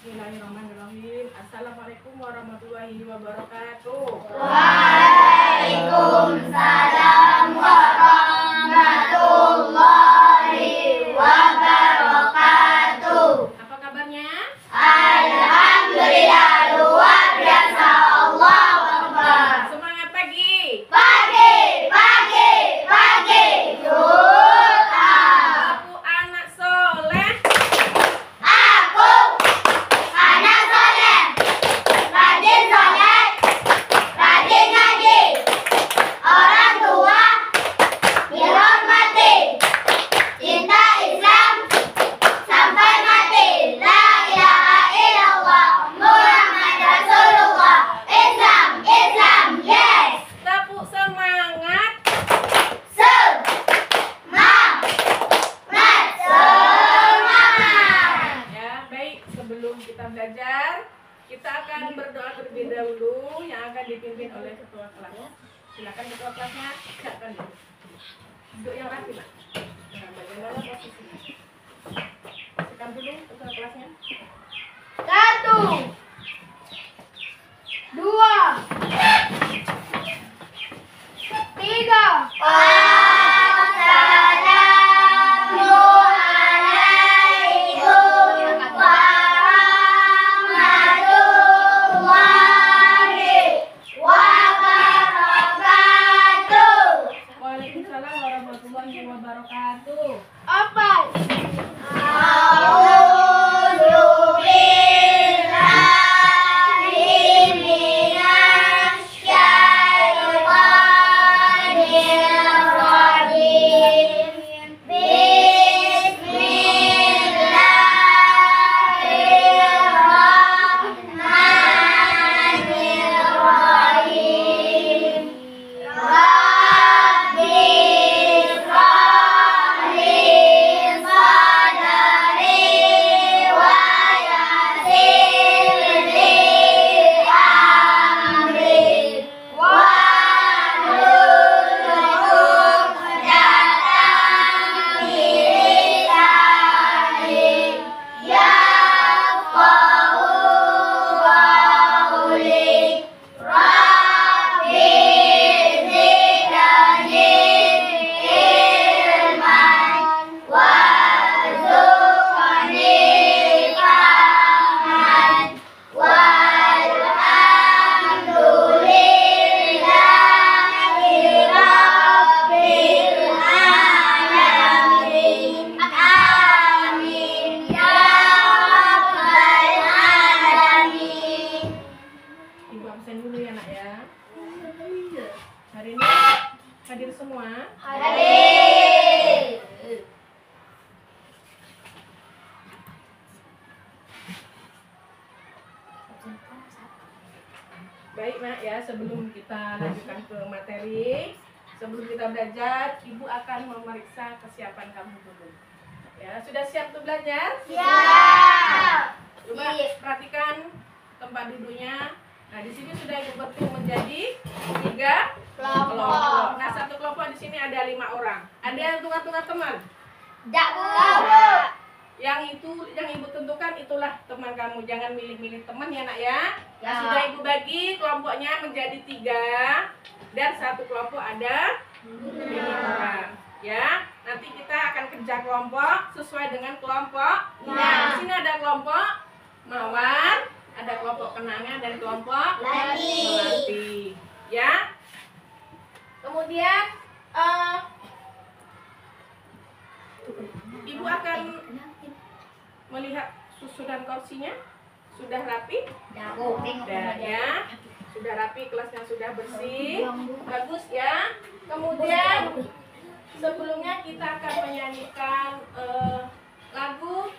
Bismillahirrahmanirrahim. Assalamualaikum warahmatullahi wabarakatuh. Waalaikumsalam warahmatullahi wabarakatuh. Apa kabarnya? Alhamdulillah, luar biasa. Allahu Akbar. Semangat pagi. Pagi, pagi, pagi. Doa. Aku anak soleh. Aku anak soleh, rajin ngaji, orang tua dihormati, cinta Islam sampai mati. La ilaha illallah Muhammad Rasulullah. Islam, Islam, yes. Tepuk semangat. Semangat. Ya, baik. Sebelum kita belajar, kita akan berdoa terlebih dahulu yang akan dipimpin oleh ketua kelas. Silakan ketua kelasnya, silakan dulu. Duduk yang rapi, Pak. Nah, bagaimana posisinya? Silakan dulu ketua kelasnya. 1, 2, 3. Assalamualaikum warahmatullahi wabarakatuh. Waalaikumsalam warahmatullahi wabarakatuh. Apa? A'udzu billahi minasy syaithanir rajim. Bismillahirrahmanirrahim. Rabbi shrahli sadri wa yassir li amri wahlul 'uqdatam min lisani yafqahu qawli. Rabbi zidni ilman warzuqni fahman walhamdulillahi rabbil alamin. Amin ya rabbal alamin. Ibu absen dulu ya, Nak ya. Hari ini hadir semua. Hadir. Baik, Nak ya, sebelum kita lanjutkan ke materi, sebelum kita belajar, Ibu akan memeriksa kesiapan kamu dulu. Ya, sudah siap untuk belajar? Siap. Coba perhatikan tempat duduknya. Nah, di sini sudah Ibu bagi menjadi 3 kelompok. Nah, satu kelompok di sini ada 5 orang. Ada yang tengah-tengah teman. Tidak tahu. Yang Ibu tentukan itulah teman kamu. Jangan milih-milih teman ya, Nak ya. Nah, Ya. sudah Ibu bagi kelompoknya menjadi 3 dan satu kelompok ada 5 orang. Ya, nanti kita akan kerja kelompok sesuai dengan kelompok. Nah, di sini ada kelompok mawar, ada kelompok kenangan dan kelompok melati. Ya. Kemudian Ibu akan melihat susunan kursinya sudah rapi. Sudah ya. Sudah rapi, kelasnya sudah bersih. Bagus ya. Kemudian sebelumnya kita akan menyanyikan lagu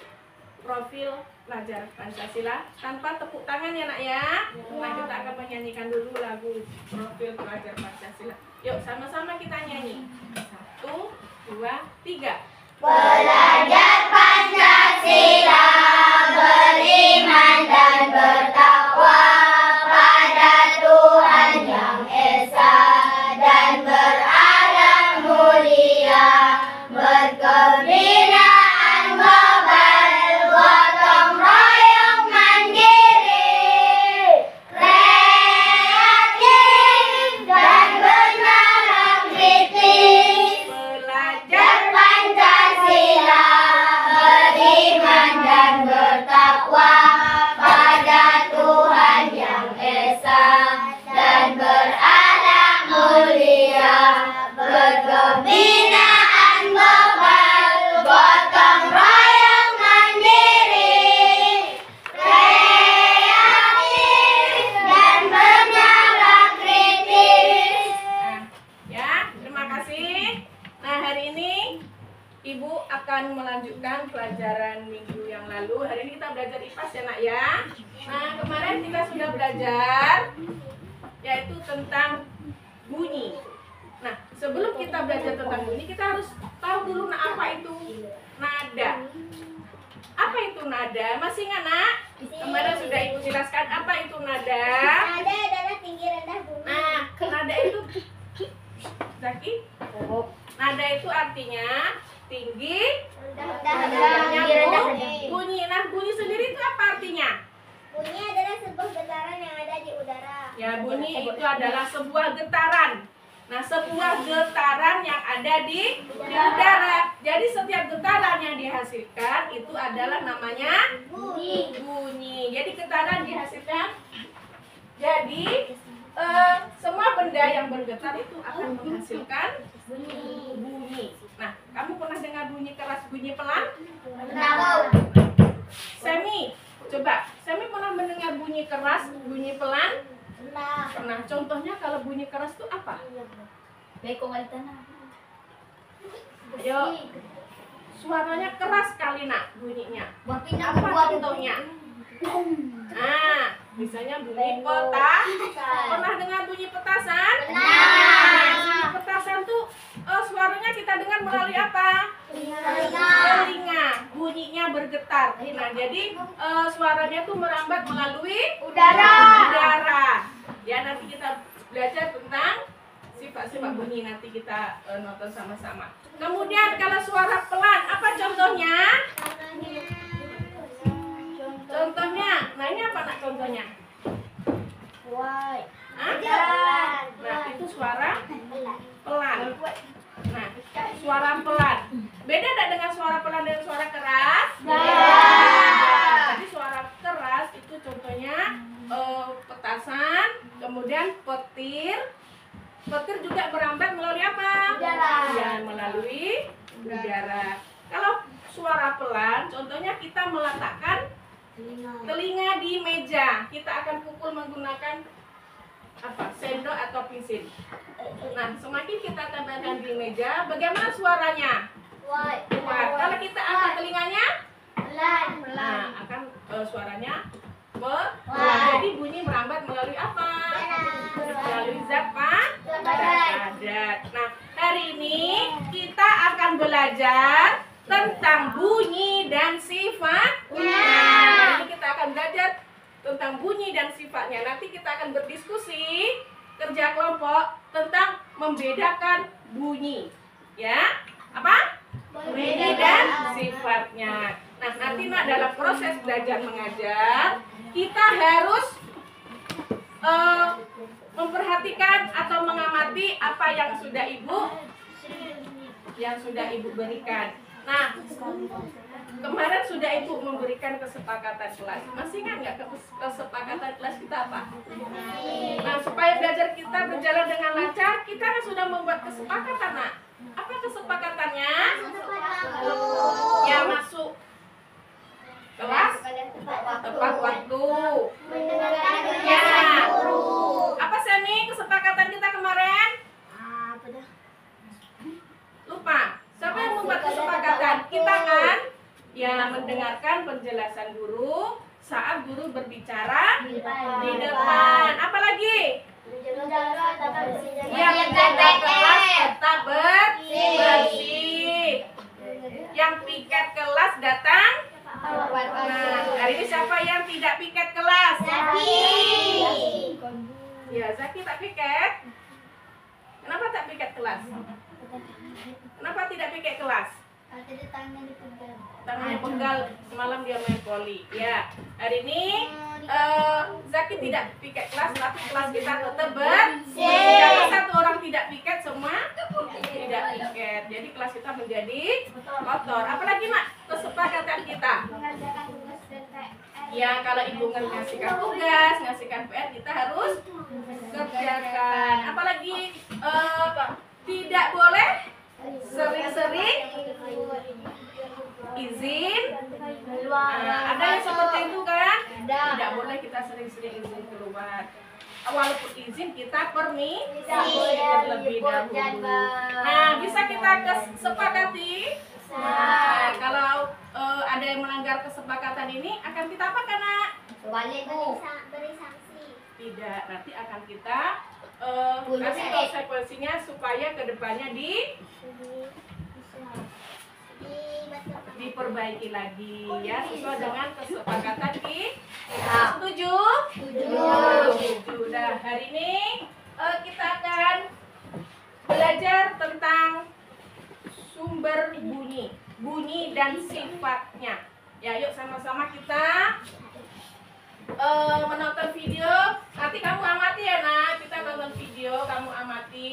profil pelajar Pancasila tanpa tepuk tangan ya, Nak ya. Nah, kita akan menyanyikan dulu lagu profil pelajar Pancasila. Yuk sama-sama kita nyanyi. 1, 2, 3. Belajar Pancasila, beriman dan bertakwa pada Tuhan Yang Esa dan berakhlak mulia, berkebudayaan global, gotong royong Hari ini kita belajar IPAS ya nak ya. Nah kemarin kita sudah belajar yaitu tentang bunyi. Nah sebelum kita belajar tentang bunyi kita harus tahu dulu apa itu nada. Apa itu nada? Masih ingat nak? Kemarin sudah ibu jelaskan apa itu nada. Nada adalah tinggi rendah bunyi. Nah nada itu Zaki? Nada itu artinya tinggi, rendah bunyi. Nah bunyi sendiri itu apa artinya? Bunyi adalah sebuah getaran yang ada di udara. Ya bunyi itu adalah sebuah getaran. Nah sebuah getaran yang ada di udara. Jadi setiap getaran yang dihasilkan itu adalah namanya bunyi. Jadi getaran dihasilkan. Jadi semua benda yang bergetar itu akan menghasilkan bunyi. Nah, kamu pernah dengar bunyi keras, bunyi pelan? Semi, coba. Semi pernah mendengar bunyi keras, bunyi pelan? Pernah. Contohnya kalau bunyi keras itu apa? Ayo, suaranya keras sekali nak bunyinya. Apa contohnya? Nah, misalnya bunyi petasan. Pernah dengar bunyi petasan? Bunyi petasan tuh suaranya kita dengar melalui apa? Telinga. Bunyinya bergetar. Nah, jadi suaranya tuh merambat melalui udara. Ya, nanti kita belajar tentang sifat-sifat bunyi, nanti kita nonton sama-sama. Kemudian kalau suara pelan, apa contohnya? Contohnya, nah ini apa nak contohnya? Nah itu suara pelan. Nah suara pelan. Beda tak dengan suara pelan dan suara keras? Jadi suara keras itu contohnya petasan, kemudian petir. Petir juga merambat melalui apa? Ya melalui udara. Kalau suara pelan, contohnya kita meletakkan telinga di meja. Kita akan pukul menggunakan apa? Sendok atau pisau. Nah, semakin kita tempelkan di meja, bagaimana suaranya? Kuat. Kalau kita angkat telinganya, nah akan suaranya pelan. Jadi bunyi merambat melalui apa? Melalui zat padat. Nah, hari ini kita akan belajar tentang bunyi dan sifatnya. Hari ini kita akan belajar tentang bunyi dan sifatnya. Nanti kita akan berdiskusi kerja kelompok tentang membedakan bunyi. Ya, apa? Bunyi dan sifatnya. Nah, nanti nak dalam proses belajar mengajar kita harus memperhatikan atau mengamati apa yang sudah ibu berikan. Nah, kemarin sudah ibu memberikan kesepakatan kelas. Masih ingat nggak kesepakatan kelas kita apa? Nah, supaya belajar kita berjalan dengan lancar, kita kan sudah membuat kesepakatan, nak. Apa kesepakatannya? Ya, masuk kelas tepat waktu. Ya. Apa Semi kesepakatan kita kemarin? Lupa. Siapa yang membuat kesepakatan? Kita kan ya mendengarkan penjelasan guru saat guru berbicara di depan. Apa lagi? Ya, menjaga kelas tetap bersih. Yang piket kelas datang. Nah, hari ini siapa yang tidak piket kelas? Ya, Zaki tak piket. Kenapa tak piket kelas? Kenapa tidak piket kelas? Tangannya pegal, semalam dia main voli. Ya, hari ini Zaki tidak piket kelas, tapi kelas kita tetap bersih. Jangan satu orang tidak piket, semua tidak piket. Jadi kelas kita menjadi kotor. Apalagi nak kesepakatan kita? Ya, kalau ibu ngasihkan tugas, ngasihkan PR, kita harus kerjakan. Apalagi tidak boleh sering-sering izin. Ada yang seperti itu kan? Tidak boleh kita sering-sering izin keluar. walaupun izin kita permisi Tidak terlebih boleh dahulu. Nah, bisa kita kesepakati. Nah, kalau ada yang melanggar kesepakatan ini akan kita apakan, Nak? Balik, Bu. Beri sanksi. Tidak, nanti akan kita Boleh. kasih konsekuensinya supaya kedepannya diperbaiki lagi ya sesuai dengan kesepakatan kita. Setuju? Setuju. Nah, hari ini kita akan belajar tentang sumber bunyi dan sifatnya. Ya, yuk sama-sama kita menonton video. Nanti kamu amati ya, Nak. Kita tonton video, kamu amati.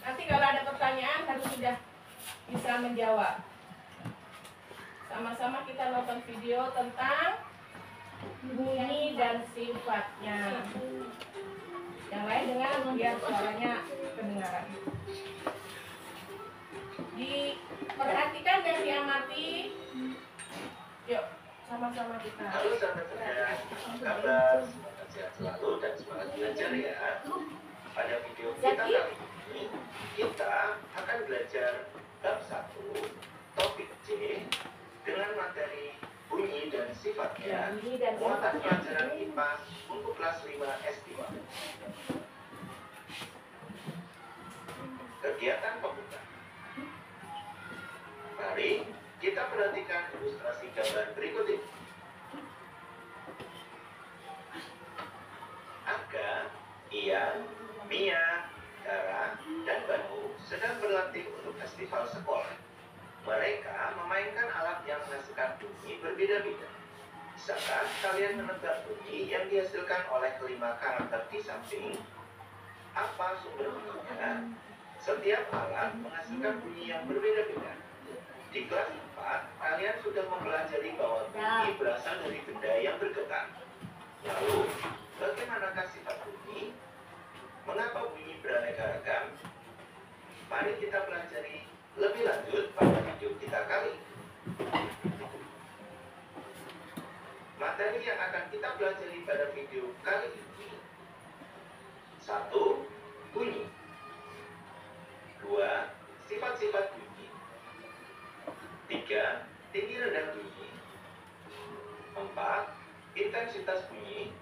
Nanti kalau ada pertanyaan kamu sudah bisa menjawab. Sama-sama kita nonton video tentang bunyi dan sifatnya. Yang lain dengar biar suaranya kedengaran. Diperhatikan dan diamati. Yuk, sama-sama kita. Halo sahabat cerdas, apa kabar? Semoga sehat selalu dan semangat belajar ya. Pada video kita kali ini, kita akan belajar bab 1, topik C, dengan materi bunyi dan sifatnya. Bunyi dan Muatan sifatnya. pelajaran IPA untuk kelas 5 S2. Kegiatan pembuka. Mari kita perhatikan ilustrasi gambar berikut ini. Aga, Ian, Mia, Dara, dan Banu sedang berlatih untuk festival sekolah. Mereka memainkan alat yang menghasilkan bunyi berbeda-beda. Bisakah kalian menebak bunyi yang dihasilkan oleh kelima karakter di samping? Apa sumber bunyinya? Setiap alat menghasilkan bunyi yang berbeda-beda. Di kelas 4, kalian sudah mempelajari bahwa bunyi berasal dari benda yang bergetar. Lalu, bagaimanakah sifat bunyi? Mengapa bunyi beraneka ragam? Mari kita pelajari lebih lanjut pada video kita kali ini. Materi yang akan kita pelajari pada video kali ini: 1. Bunyi. 2. Sifat-sifat bunyi. 3. Tinggi rendah bunyi. 4. Intensitas bunyi.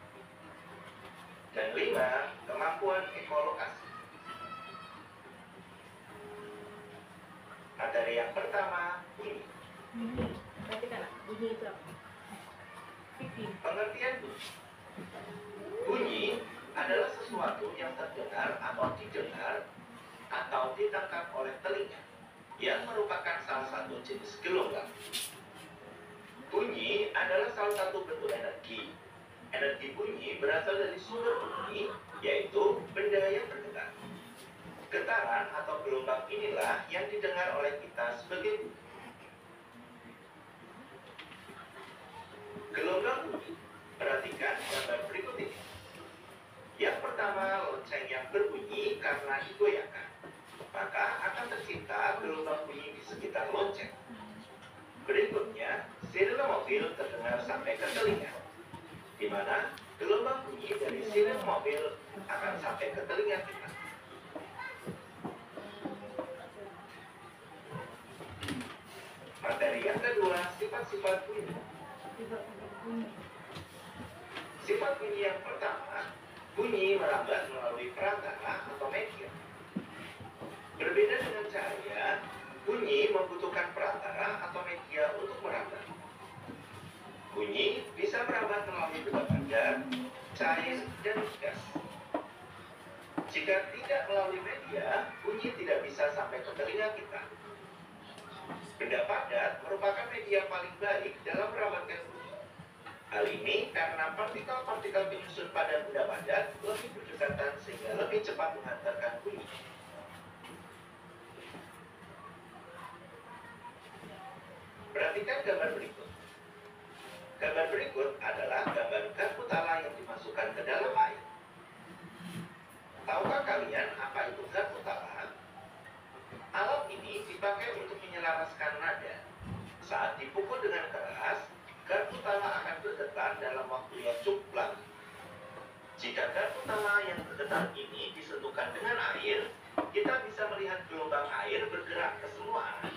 Dan 5. Kemampuan ekolokasi. Materi yang pertama, bunyi. Perhatikan, Nak. Bunyi itu apa? Fikir. Pengertian bunyi. Bunyi adalah sesuatu yang terdengar atau didengar atau ditangkap oleh telinga, yang merupakan salah satu jenis gelombang. Bunyi adalah salah satu bentuk energi. Energi bunyi berasal dari sumber bunyi, yaitu benda yang bergetar. Getaran atau gelombang inilah yang didengar oleh kita sebagai bunyi. Gelombang bunyi. Perhatikan gambar berikut ini. Yang pertama, lonceng yang berbunyi karena digoyangkan. Maka akan tercipta gelombang bunyi di sekitar lonceng. Berikutnya, sirene mobil terdengar sampai ke telinga, di mana gelombang bunyi dari sirene mobil akan sampai ke telinga kita. Materi yang kedua, sifat-sifat bunyi. Sifat bunyi yang pertama, bunyi merambat melalui perantara atau media. Berbeda dengan cahaya, bunyi membutuhkan perantara atau media untuk merambat. Bunyi bisa merambat melalui benda padat, cair, dan gas. Jika tidak melalui media, bunyi tidak bisa sampai ke telinga kita. Benda padat merupakan media paling baik dalam merambatkan bunyi. Hal ini karena partikel-partikel penyusun pada benda padat lebih berdekatan sehingga lebih cepat menghantarkan bunyi. Perhatikan gambar berikut. Gambar berikut adalah gambar kartu tala yang dimasukkan ke dalam air. Tahukah kalian apa itu kartu tala? Alat ini dipakai untuk menyelaraskan nada. Saat dipukul dengan keras, kartu tala akan bergetar dalam waktu yang cukup lama. Jika garpu tawa yang bergetar ini disentuhkan dengan air, kita bisa melihat gelombang air bergerak ke semua arah.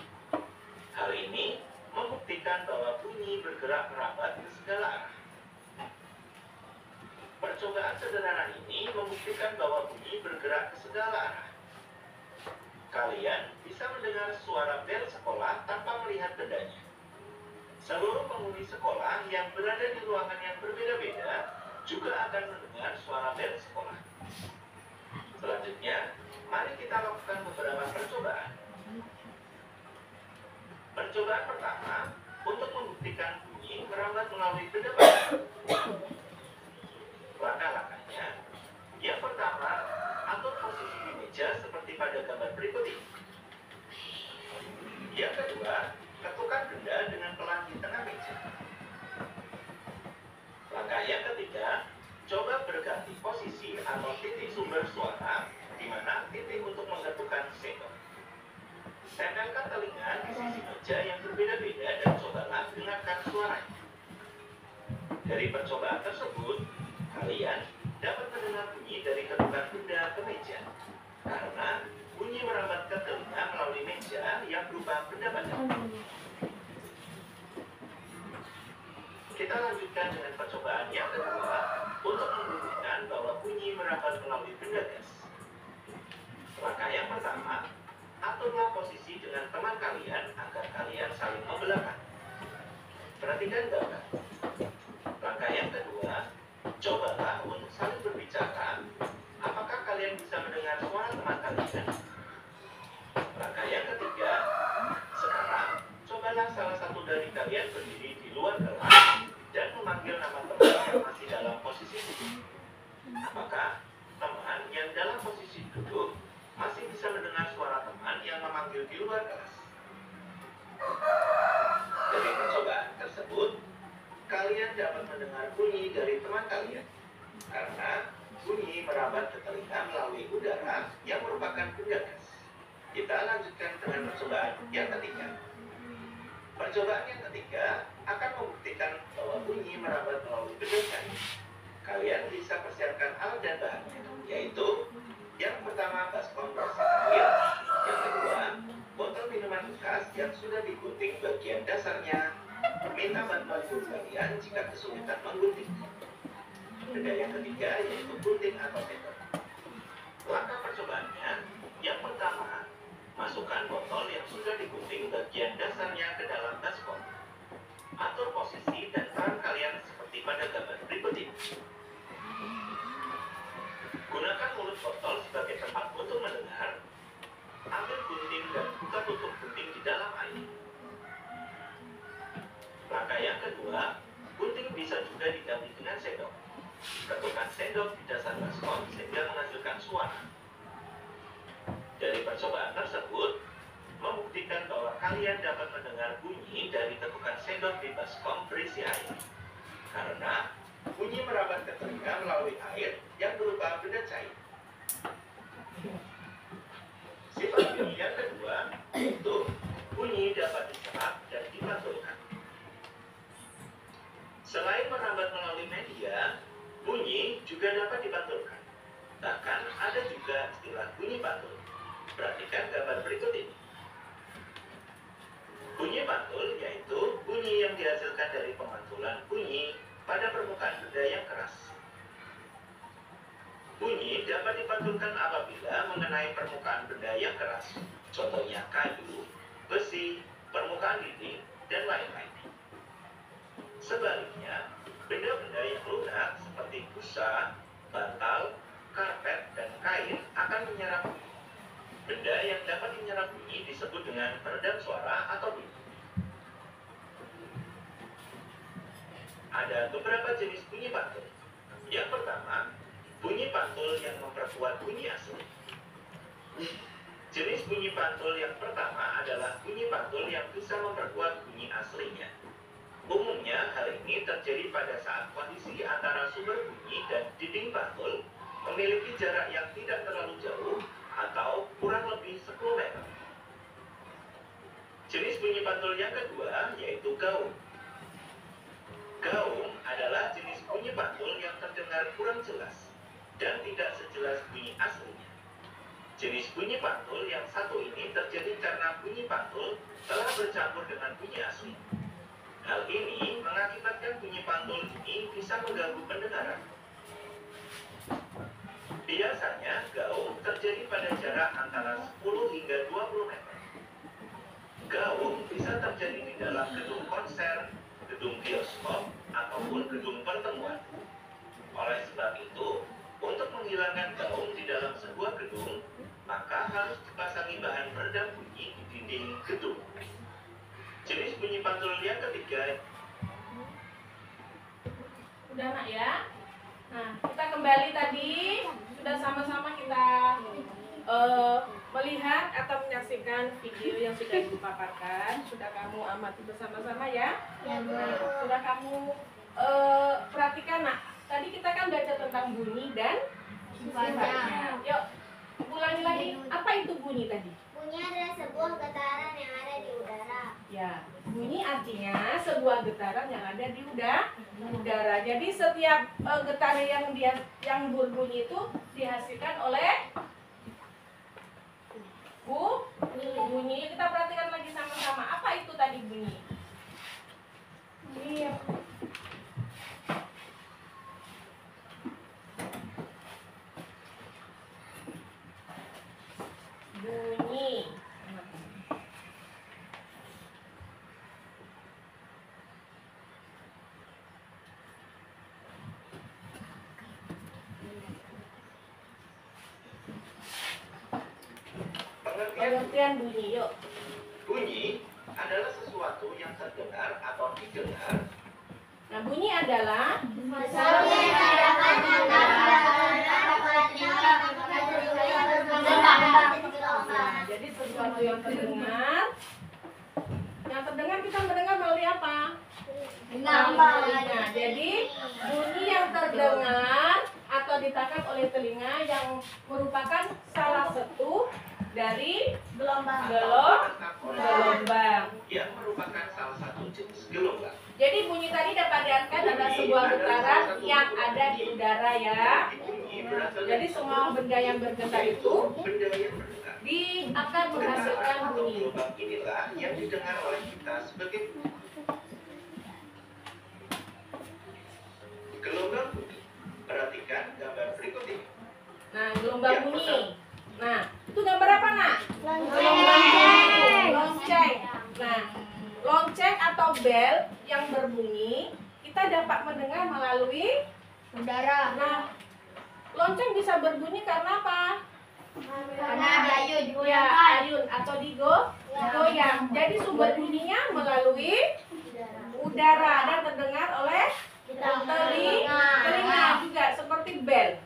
Hal ini membuktikan bahwa bunyi bergerak merambat ke segala arah. Percobaan sederhana ini membuktikan bahwa bunyi bergerak ke segala arah. Kalian bisa mendengar suara bel sekolah tanpa melihat bendanya. Seluruh penghuni sekolah yang berada di ruangan yang berbeda-beda juga akan mendengar suara bel sekolah. Selanjutnya, mari kita lakukan beberapa percobaan. Percobaan pertama, untuk membuktikan bunyi merambat melalui benda benda. Langkah-langkahnya, yang pertama, atur posisi di meja seperti pada gambar berikut ini. Yang kedua, ketukkan benda dengan pelan di tengah meja. Langkah yang ketiga, coba berganti posisi atau titik sumber suara, di mana titik untuk mengetukkan sendok. Tempelkan telinga di sisi meja yang berbeda-beda dan cobalah dengarkan suaranya. Dari percobaan tersebut, kalian dapat mendengar bunyi dari ketukan benda ke meja, karena bunyi merambat ke telinga melalui meja yang berupa benda padat. Kita lanjutkan dengan percobaan yang kedua untuk membuktikan bahwa bunyi merambat melalui benda gas. Langkah yang pertama, aturlah posisi dengan teman kalian agar kalian saling membelakang. Perhatikan gambar. Langkah yang kedua, cobalah untuk saling berbicara. Apakah kalian bisa mendengar suara teman kalian? Langkah yang ketiga, sekarang cobalah salah satu dari kalian berdiri di luar kelas dan memanggil nama teman yang masih dalam posisi duduk. Apakah teman yang dalam posisi duduk masih bisa mendengar suara teman yang memanggil di luar kelas? Dari percobaan tersebut, kalian dapat mendengar bunyi dari teman kalian, karena bunyi merambat ke telinga melalui udara yang merupakan benda gas. Kita lanjutkan dengan percobaan yang ketiga. Percobaan yang ketiga akan membuktikan bahwa bunyi merambat melalui benda cair. Kalian bisa persiapkan alat dan bahannya, yaitu yang pertama baskom bersih air, yang kedua botol minuman bekas yang sudah digunting bagian dasarnya. Minta bantuan guru kalian jika kesulitan menggunting. Benda yang ketiga yaitu gunting atau sendok. Langkah percobaannya, yang pertama, masukkan botol yang sudah digunting bagian dasarnya ke dalam baskom. Atur posisi dan peran kalian seperti pada gambar berikut ini. Gunakan mulut botol sebagai tempat untuk mendengar. Ambil gunting dan buka tutup gunting di dalam air. Langkah yang kedua, gunting bisa juga diganti dengan sendok. Ketukkan sendok di dasar baskom sehingga menghasilkan suara. Dari percobaan tersebut, membuktikan bahwa kalian dapat mendengar bunyi dari ketukan sendok di baskom berisi air. Karena bunyi merambat ke telinga melalui air yang berupa benda cair. Sifat bunyi yang kedua, yaitu bunyi dapat diserap dan dipantulkan. Selain merambat melalui media, bunyi juga dapat dipantulkan. Bahkan ada juga istilah bunyi pantul. Perhatikan gambar berikut ini. Bunyi pantul yaitu bunyi yang dihasilkan dari pemantulan bunyi pada permukaan benda yang keras. Bunyi dapat dipantulkan apabila mengenai permukaan benda yang keras, contohnya kayu, besi, permukaan dinding, dan lain-lain. Sebaliknya, benda-benda yang lunak seperti busa, bantal, karpet, dan kain akan menyerap bunyi. Benda yang dapat menyerap bunyi disebut dengan peredam suara atau bunyi. Ada beberapa jenis bunyi pantul. Yang pertama, bunyi pantul yang memperkuat bunyi asli. Jenis bunyi pantul yang pertama adalah bunyi pantul yang bisa memperkuat bunyi aslinya. Umumnya, hal ini terjadi pada saat kondisi antara sumber bunyi dan dinding pantul memiliki jarak yang tidak terlalu jauh atau kurang lebih 10 meter. Jenis bunyi pantul yang kedua yaitu gaung. Gaung adalah jenis bunyi pantul yang terdengar kurang jelas. dan tidak sejelas bunyi aslinya. Jenis bunyi pantul yang satu ini terjadi karena bunyi pantul telah bercampur dengan bunyi asli. Hal ini mengakibatkan bunyi pantul ini bisa mengganggu pendengaran. Biasanya gaung terjadi pada jarak antara 10 hingga 20 meter. Gaung bisa terjadi di dalam gedung konser, gedung bioskop, ataupun gedung pertemuan. Oleh sebab itu, untuk menghilangkan gaung di dalam sebuah gedung, maka harus dipasangi bahan peredam bunyi di dinding gedung. Jenis bunyi pantul yang ketiga. Udah nak ya? Nah, kita kembali tadi sudah sama-sama kita melihat atau menyaksikan video yang sudah ibu paparkan. Sudah kamu amati bersama-sama ya? Nah, sudah kamu perhatikan nak. Tadi kita kan baca tentang bunyi dan sifatnya. Yuk, ulangi lagi. Apa itu bunyi tadi? Bunyi adalah sebuah getaran yang ada di udara. Ya, bunyi artinya sebuah getaran yang ada di udara. Jadi setiap getaran yang berbunyi itu dihasilkan oleh bunyi. Kita perhatikan lagi sama-sama. Apa itu tadi bunyi? Iya. Bunyi. Pengertian bunyi, yuk. Bunyi adalah sesuatu yang terdengar atau didengar. Nah, bunyi adalah Sesuatu yang diadakan Nah, jadi sesuatu yang terdengar. Yang terdengar kita mendengar melalui apa? Telinga. Jadi bunyi yang terdengar atau ditangkap oleh telinga yang merupakan salah satu dari gelombang. Yang merupakan salah satu jenis gelombang. Jadi bunyi tadi dapat diartikan adalah sebuah getaran yang ada di udara ya. Jadi semua benda yang bergetar itu Benda yang bergetar. akan menghasilkan Getaran atau bunyi. gelombang inilah yang didengar oleh kita sebagai bunyi. Gelombang bunyi. Perhatikan gambar berikut ini. Nah, gelombang bunyi. Nah, itu gambar apa nak? Lonceng. Nah, lonceng atau bel yang berbunyi kita dapat mendengar melalui udara. Nah, lonceng bisa berbunyi karena apa? Karena diayun, Ya, ayun atau digoyang. Jadi sumber bunyinya melalui udara dan terdengar oleh telinga juga seperti bel.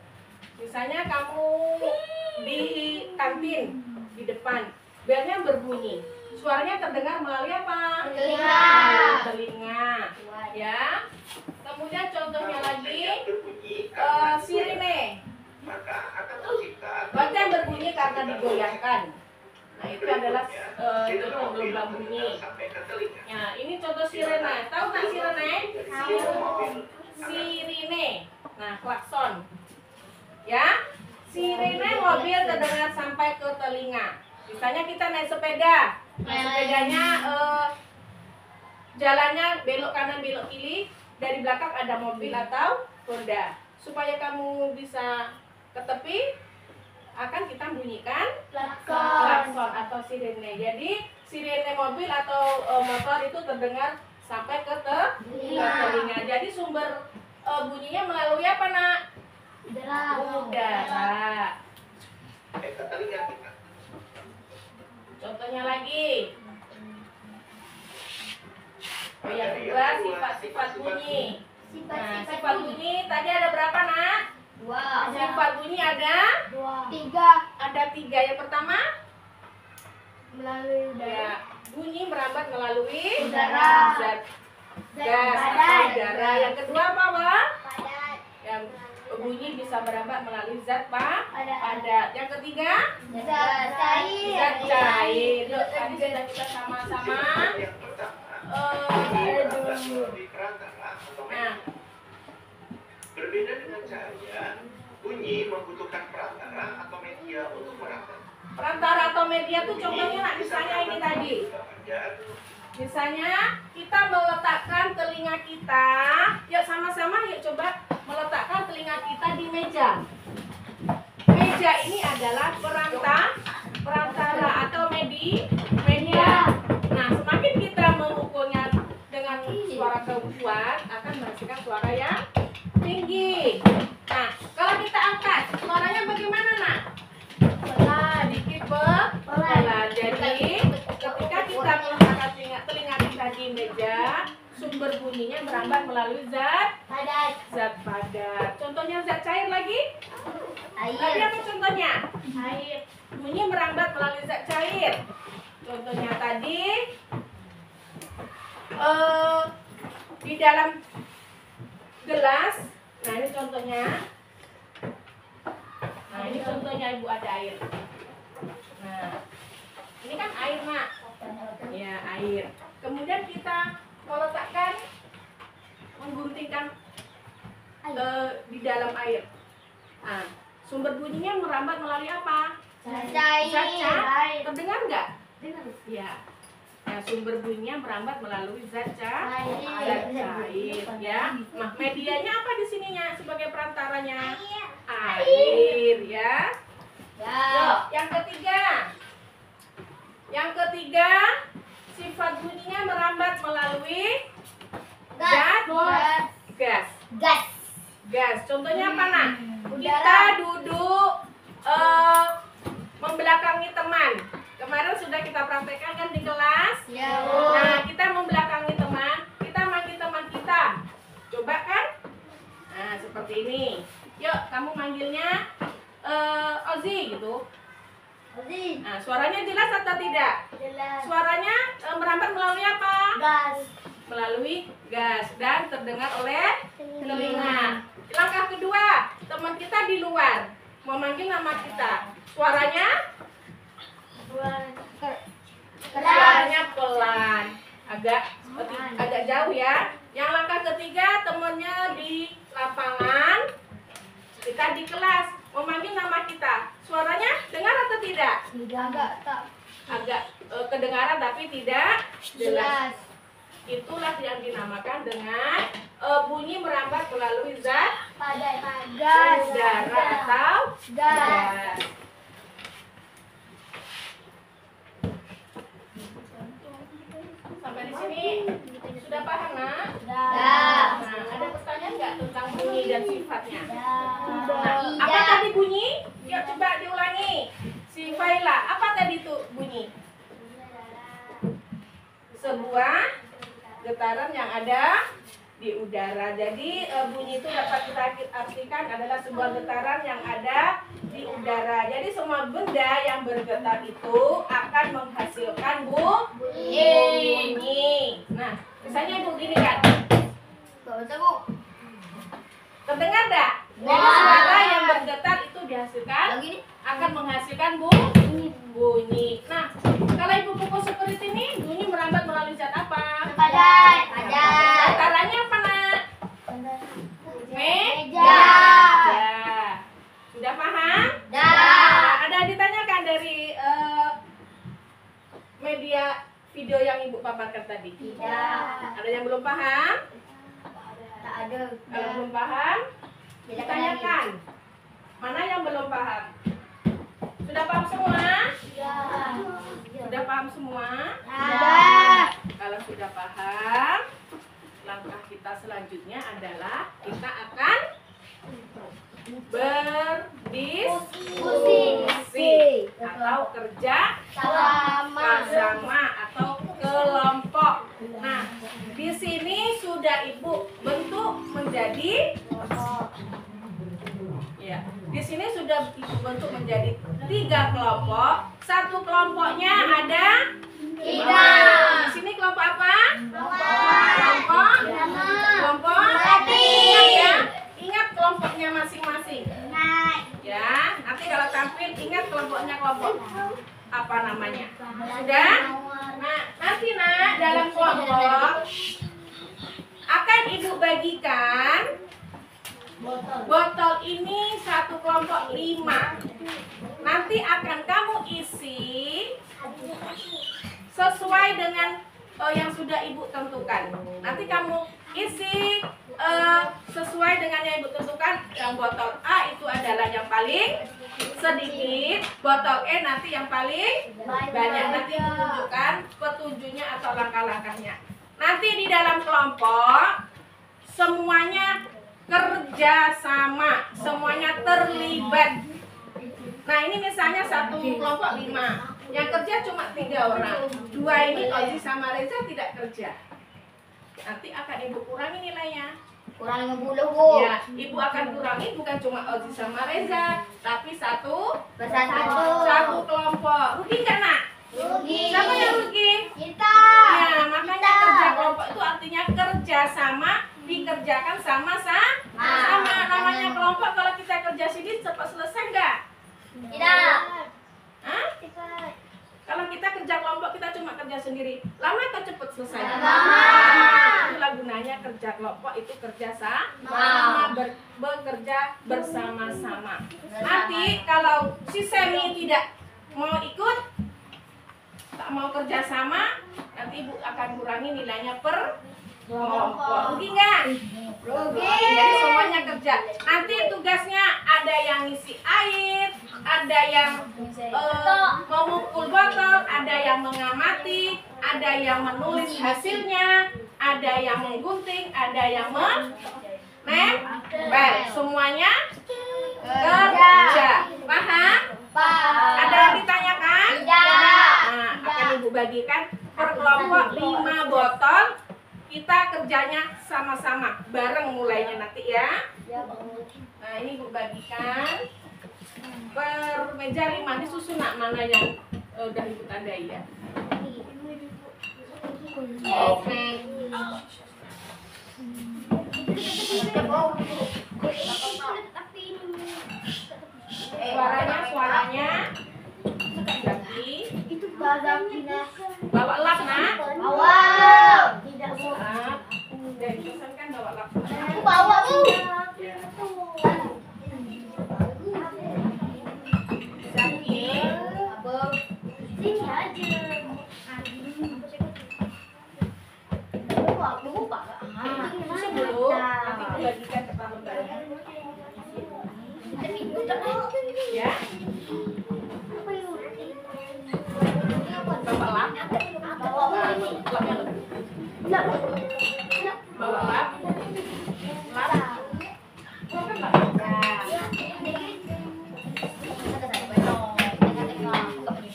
Misalnya kamu di kantin di depan, belnya berbunyi. Suaranya terdengar melalui apa? Telinga. Melalui telinga. Ya. Kemudian contohnya lagi sirine. Maka akan tercipta Lonceng berbunyi karena digoyangkan. Nah, itu adalah contoh gelombang bunyi. sampai ke telinga. Ya, ini contoh sirene. Tahu nggak sirene? Sirine. Nah, klakson. Ya, sirine mobil terdengar sampai ke telinga. Misalnya kita naik sepeda. Nah, sepedanya jalannya belok kanan belok kiri, dari belakang ada mobil atau Honda. Supaya kamu bisa ke tepi, akan kita bunyikan klakson atau sirene. Jadi sirene mobil atau motor itu terdengar sampai ke telinga. Jadi sumber bunyinya melalui apa nak? Udara. Ke telinga kita. Contohnya lagi. Yang kedua sifat-sifat bunyi. Nah, sifat bunyi tadi ada berapa nak? Sifat bunyi ada? Ada 3. Yang pertama? Melalui Ya, bunyi merambat melalui Udara. zat gas atau udara. Yang kedua apa, Pak? Yang bunyi bisa merambat melalui zat padat. Yang ketiga? Zat cair. Yuk, tadi sudah kita sama-sama. Yang pertama, Aduh. di perantara atau Nah, berbeda dengan cahaya, bunyi bunyi membutuhkan perantara atau media untuk merangkai. Perantara atau media tuh contohnya nak, misalnya ini tadi. Misalnya kita meletakkan telinga kita, yuk sama-sama yuk coba meletakkan telinga kita di meja. Meja ini adalah perantara atau media. Nah, semakin kita mengukurnya dengan suara kuat akan menghasilkan suara yang tinggi. Nah, kalau kita angkat, suaranya bagaimana, nak? Sedikit pelan. Jadi, ketika kita meletakkan telinga kita di meja, sumber bunyinya merambat melalui zat padat. Contohnya zat cair lagi? Tadi apa contohnya? Air. Bunyi merambat melalui zat cair. Contohnya tadi di dalam gelas. Nah, ini contohnya. Nah, ini contohnya Ibu ada air. Nah, ini kan air, Mak. Ya, air. Kemudian kita meletakkan, mengguntingkan di dalam air. Nah, sumber bunyinya merambat melalui apa? Cair. Terdengar nggak? Ya. Nah, sumber bunyinya merambat melalui zat cair, ya. Nah, medianya apa di sininya sebagai perantaranya? Air, ya. Yuk, yang ketiga. Yang ketiga, sifat bunyinya merambat melalui zat gas. Contohnya apa, nak? Kita duduk membelakangi teman. Kemarin sudah kita praktekkan kan di kelas. Nah, kita membelakangi teman, kita manggil teman kita. Coba kan? Nah, seperti ini. Yuk, kamu manggilnya Ozi gitu. Nah, suaranya jelas atau tidak? Suaranya merambat melalui apa? Melalui gas dan terdengar oleh telinga. Langkah kedua, teman kita di luar mau manggil nama kita. Suaranya pelan, agak jauh ya. Yang langkah ketiga, temannya di lapangan, kita di kelas mau manggil nama kita. Suaranya dengar atau tidak? Agak kedengaran tapi tidak jelas. Itulah yang dinamakan dengan bunyi merambat melalui zat udara atau gas. Sampai di sini sudah paham, nak? Nah, ada pertanyaan nggak tentang bunyi dan sifatnya? Nah, apa tadi bunyi? Yuk coba diulangi. Si Faila, apa tadi itu bunyi? Sebuah getaran yang ada di udara. Jadi bunyi itu dapat kita artikan adalah sebuah getaran yang ada di udara. Jadi semua benda yang bergetar itu akan menghasilkan bunyi. Nah, misalnya Ibu gini kan. Terdengar enggak? Jadi suara yang bergetar itu dihasilkan akan menghasilkan bunyi. Nah, kalau Ibu pukul seperti ini, bunyi merambat melalui zat apa? Getarannya apa, nak? Meja. Sudah paham? Nah, ada yang ditanyakan dari media video yang Ibu paparkan tadi? Ada yang belum paham? Kalau belum paham, ditanyakan. Mana yang belum paham? Sudah paham semua? Sudah paham semua? Kalau sudah paham, langkah kita selanjutnya adalah kita akan berdiskusi atau kerja sama atau kelompok. Nah, di sini sudah Ibu bentuk menjadi di sini sudah Ibu bentuk menjadi 3 kelompok. Satu kelompoknya ada 5. Di sini kelompok apa? Kelompok ya. Ingat kelompoknya masing-masing. Ya, nanti kalau tampil ingat kelompoknya kelompok apa namanya. Sudah? Nah, nanti nak dalam kelompok akan Ibu bagikan Botol ini satu kelompok 5. Nanti akan kamu isi sesuai dengan yang sudah ibu tentukan. Nanti kamu isi sesuai dengan yang ibu tentukan. Yang botol A itu adalah yang paling sedikit, botol E nanti yang paling banyak. Nanti ibu tunjukkan petunjuknya atau langkah-langkahnya. Nanti di dalam kelompok semuanya kerja sama, semuanya terlibat. Nah ini misalnya satu kelompok 5, yang kerja cuma 3 orang. 2 ini Ozi sama Reza tidak kerja. Nanti akan ibu kurangi nilainya. Kurang 50, Bu. Ya, ibu akan kurangi bukan cuma Ozi sama Reza, tapi satu kelompok. Rugi nggak nak? Rugi. Siapa yang rugi? Kita. Ya, makanya kerja kelompok itu artinya kerja sama, dikerjakan sama-sama. Namanya kelompok, kalau kita kerja sini cepat selesai nggak? Tidak. Hah? Kalau kita kerja kelompok, kita cuma kerja sendiri, lama atau cepat selesai? Lama. Itulah gunanya kerja kelompok, itu kerja sama, bekerja bersama-sama. Nanti kalau si Semi tidak mau ikut, tak mau kerja sama, nanti ibu akan kurangi nilainya per kelompok. Rugi nggak? Rugi. Jadi semuanya kerja. Nanti tugasnya ada yang ngisi air, ada yang memukul botol, ada yang mengamati, ada yang menulis hasilnya, ada yang menggunting, ada yang menempel. Semuanya kerja. Paham? Ada yang ditanyakan? Tidak. Nah, akan ibu bagikan per kelompok 5 botol. Kita kerjanya sama-sama, bareng mulainya nanti ya. Nah ini ibu bagikan per meja 5. Ini susun nak mana yang udah ibu tandai ya. Oke. Suaranya ganti. Itu bagang Bawa lap nak. awal. Tidak mau. Lap. Dan pesan kan bawa lap. Aku bawa, Bu. Ya. Abang. Sini aja. Aku lupa. Susun dulu. Nanti ibu bagikan ke lembarnya. Ya. Bawa lap. Bawa lap.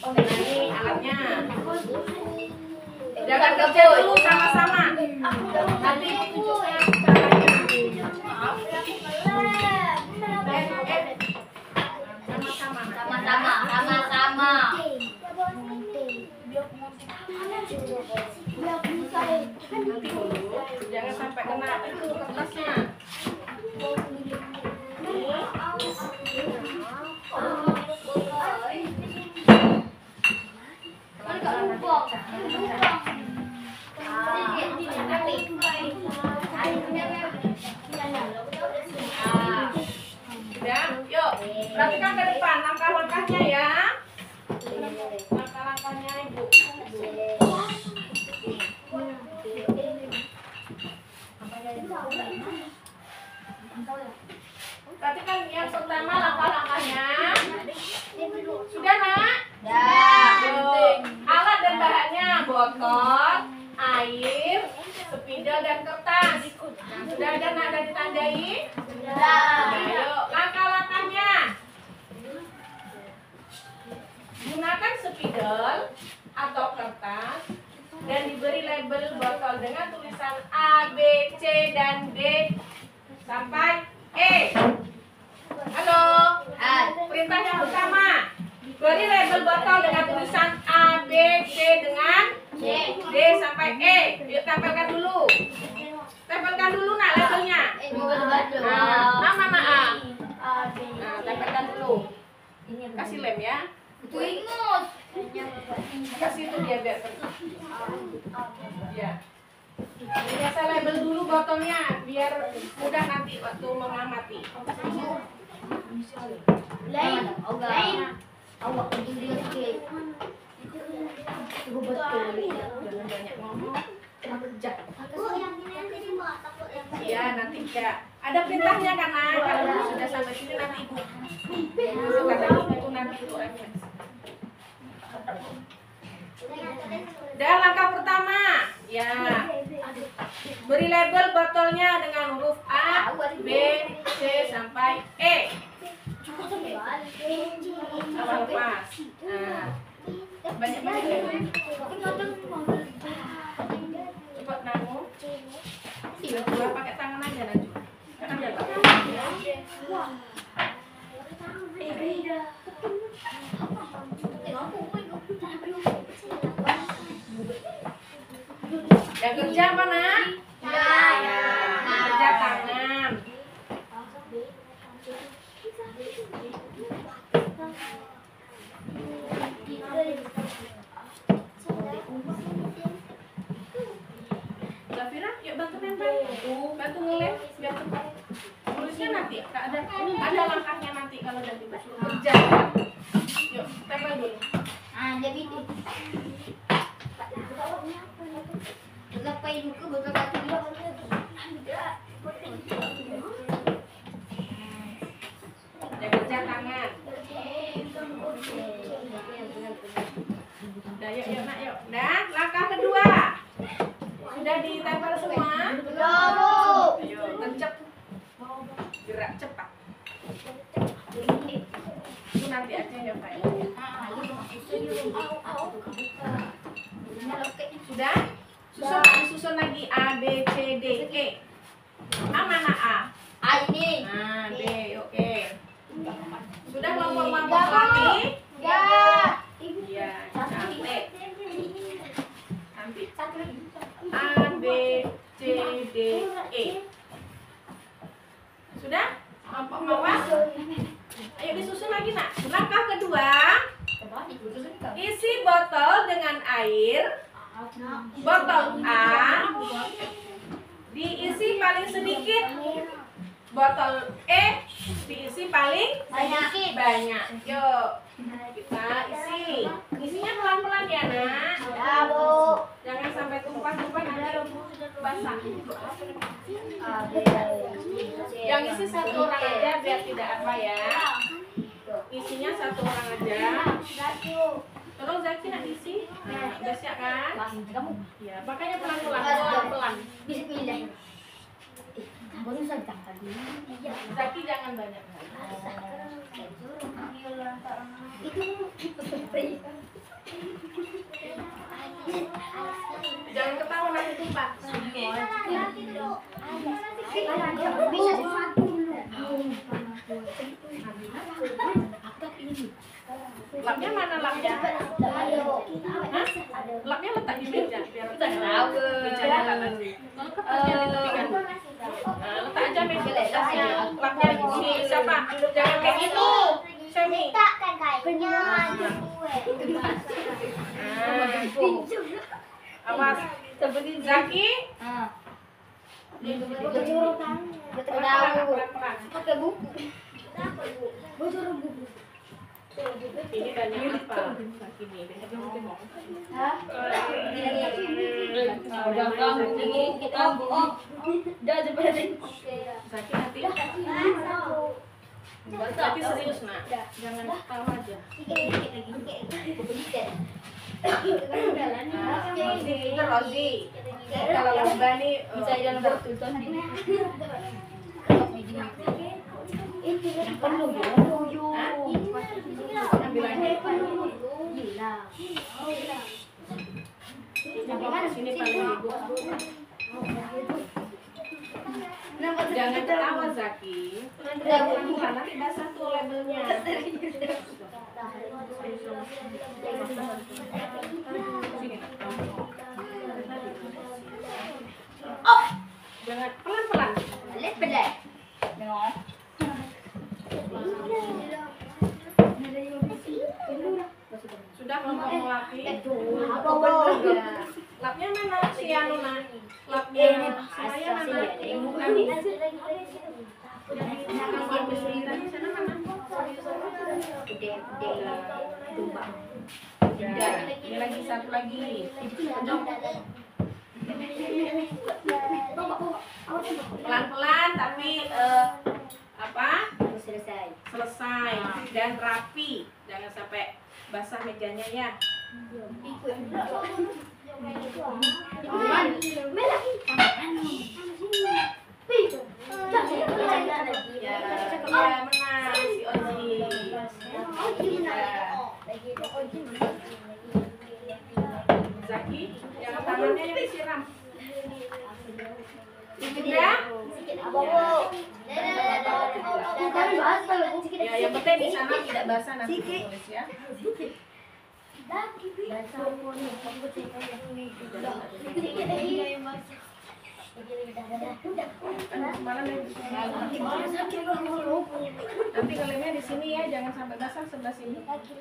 Ini alatnya. Jangan kerja dulu sama-sama. Nanti tunjukkan caranya. Sama-sama. Nanti dulu. Jangan sampai kena itu kertasnya. Sudah, yuk. Perhatikan ke depan langkah-langkahnya ya. Langkah-langkahnya ibu. Perhatikan yang pertama langkah-langkahnya. Sudah nak? Yuk. Alat dan bahannya botol, air, spidol dan kertas. Sudah ada nak dan ditandai? Ayo, langkah-langkahnya. Gunakan spidol atau kertas dan diberi label botol dengan tulisan A, B, C, dan D sampai E. Halo. Perintah yang pertama, beri label botol dengan tulisan A, B, C dengan D sampai E. Yuk tempelkan dulu. Tempelkan dulu nak labelnya. Nama A. Nah, tempelkan dulu. Kasih lem ya. Kasih itu dia biar pergi. Ya. Ya, saya label dulu botolnya biar mudah nanti waktu mengamati. Lain. Awak pergi dia sikit. Betul. Jangan banyak ngomong, cuma kerja. Iya, nanti ya. Ada perintahnya kan, Nak? Kalau sudah sampai sini nanti Ibu. Kata Ibu nanti Ibu referensi. Dan langkah pertama, ya, beri label botolnya dengan huruf A, B, C sampai E. Awal lepas. Nah, banyak-banyak label. Cepat Namu. Dua pakai tangan aja nanti. Kan ada yang kerja apa, Nak? Ya, kerja tangan. Zafira, yuk bantu nempel. Bantu ngelem biar cepat. Tulisnya nanti, ada langkahnya nanti kalau udah disuruh kerja. Yuk, tempel dulu. Jadi Gapai juga betul batu Udah kerja tangan. Udah, yuk, Nak, yuk. Dan langkah kedua. Sudah ditempel semua? Ayo, kencep. Gerak cepat. Itu nanti aja ya, Pak. Sudah? Susun lagi A, B, C, D, E. A mana A? ini. Nah, B, oke. Sudah kelompok-kelompok lagi? Iya, cantik. Cantik. A, B, C, D, E. Sudah? Kelompok bawah? Ayo disusun lagi, Nak. Langkah kedua, isi botol dengan air. Botol A diisi paling sedikit. Botol E diisi paling banyak. Yuk, kita isi. Isinya pelan-pelan ya, Nak. Jangan sampai tumpah-tumpah nanti basah. Yang isi satu orang aja biar tidak apa ya. Isinya satu orang aja. Tolong Zaki nak isi. Nah, udah siap kan? Ya, makanya pelan-pelan. Bisa pilih. Zaki jangan banyak. Jangan ketawa nanti tumpah. Bisa satu. Lapnya mana lapnya? Hah? Lapnya letak di meja biar tahu. Mejanya tak nanti. Kalau kertasnya di tepi kan. Nah, letak aja meja lapnya. Lapnya di siapa? Jangan kayak gitu. Semi. Awas. Zaki. Pelan-pelan. Pakai buku. Ini banyak apa? Ini Zaki nanti. Tapi serius, Nak. Jangan ketawa aja. Rozi. Kalau lomba nih bisa jalan bertutur. Penuh ya. Ambilannya sini paling ibu. Jangan ketawa Zaki. Nanti basah tuh labelnya. Jangan pelan-pelan. Pelan. Sudah kelompok laki. Lapnya mana si Anu, Nak? Lapnya Ini lagi satu lagi. Pelan-pelan tapi selesai dan rapi. Jangan sampai basah mejanya ya. Ya, menang si Oji. Zaki, yang tangannya yang disiram. Sudah? Ya, yang penting di sana tidak basah nanti tulis ya. Nanti kelemnya di sini ya, jangan sampai basah sebelah sini. Zaki.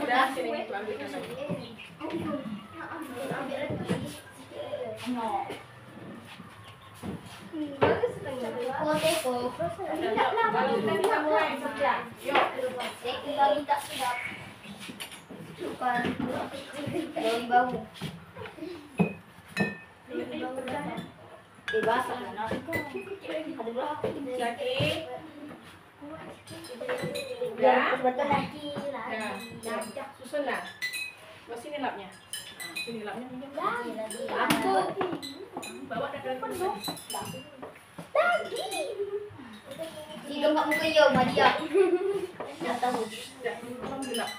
Udah, sini itu ambilkan lagi. Kalau kita bisa mulai kerja. Yuk. Zaki. Ya. Susun lah. Sini lapnya. Sini lapnya minum. Bawa dagangan penuh. Jika kamu kerja, Madia. Tak tahu. Tolong dilap.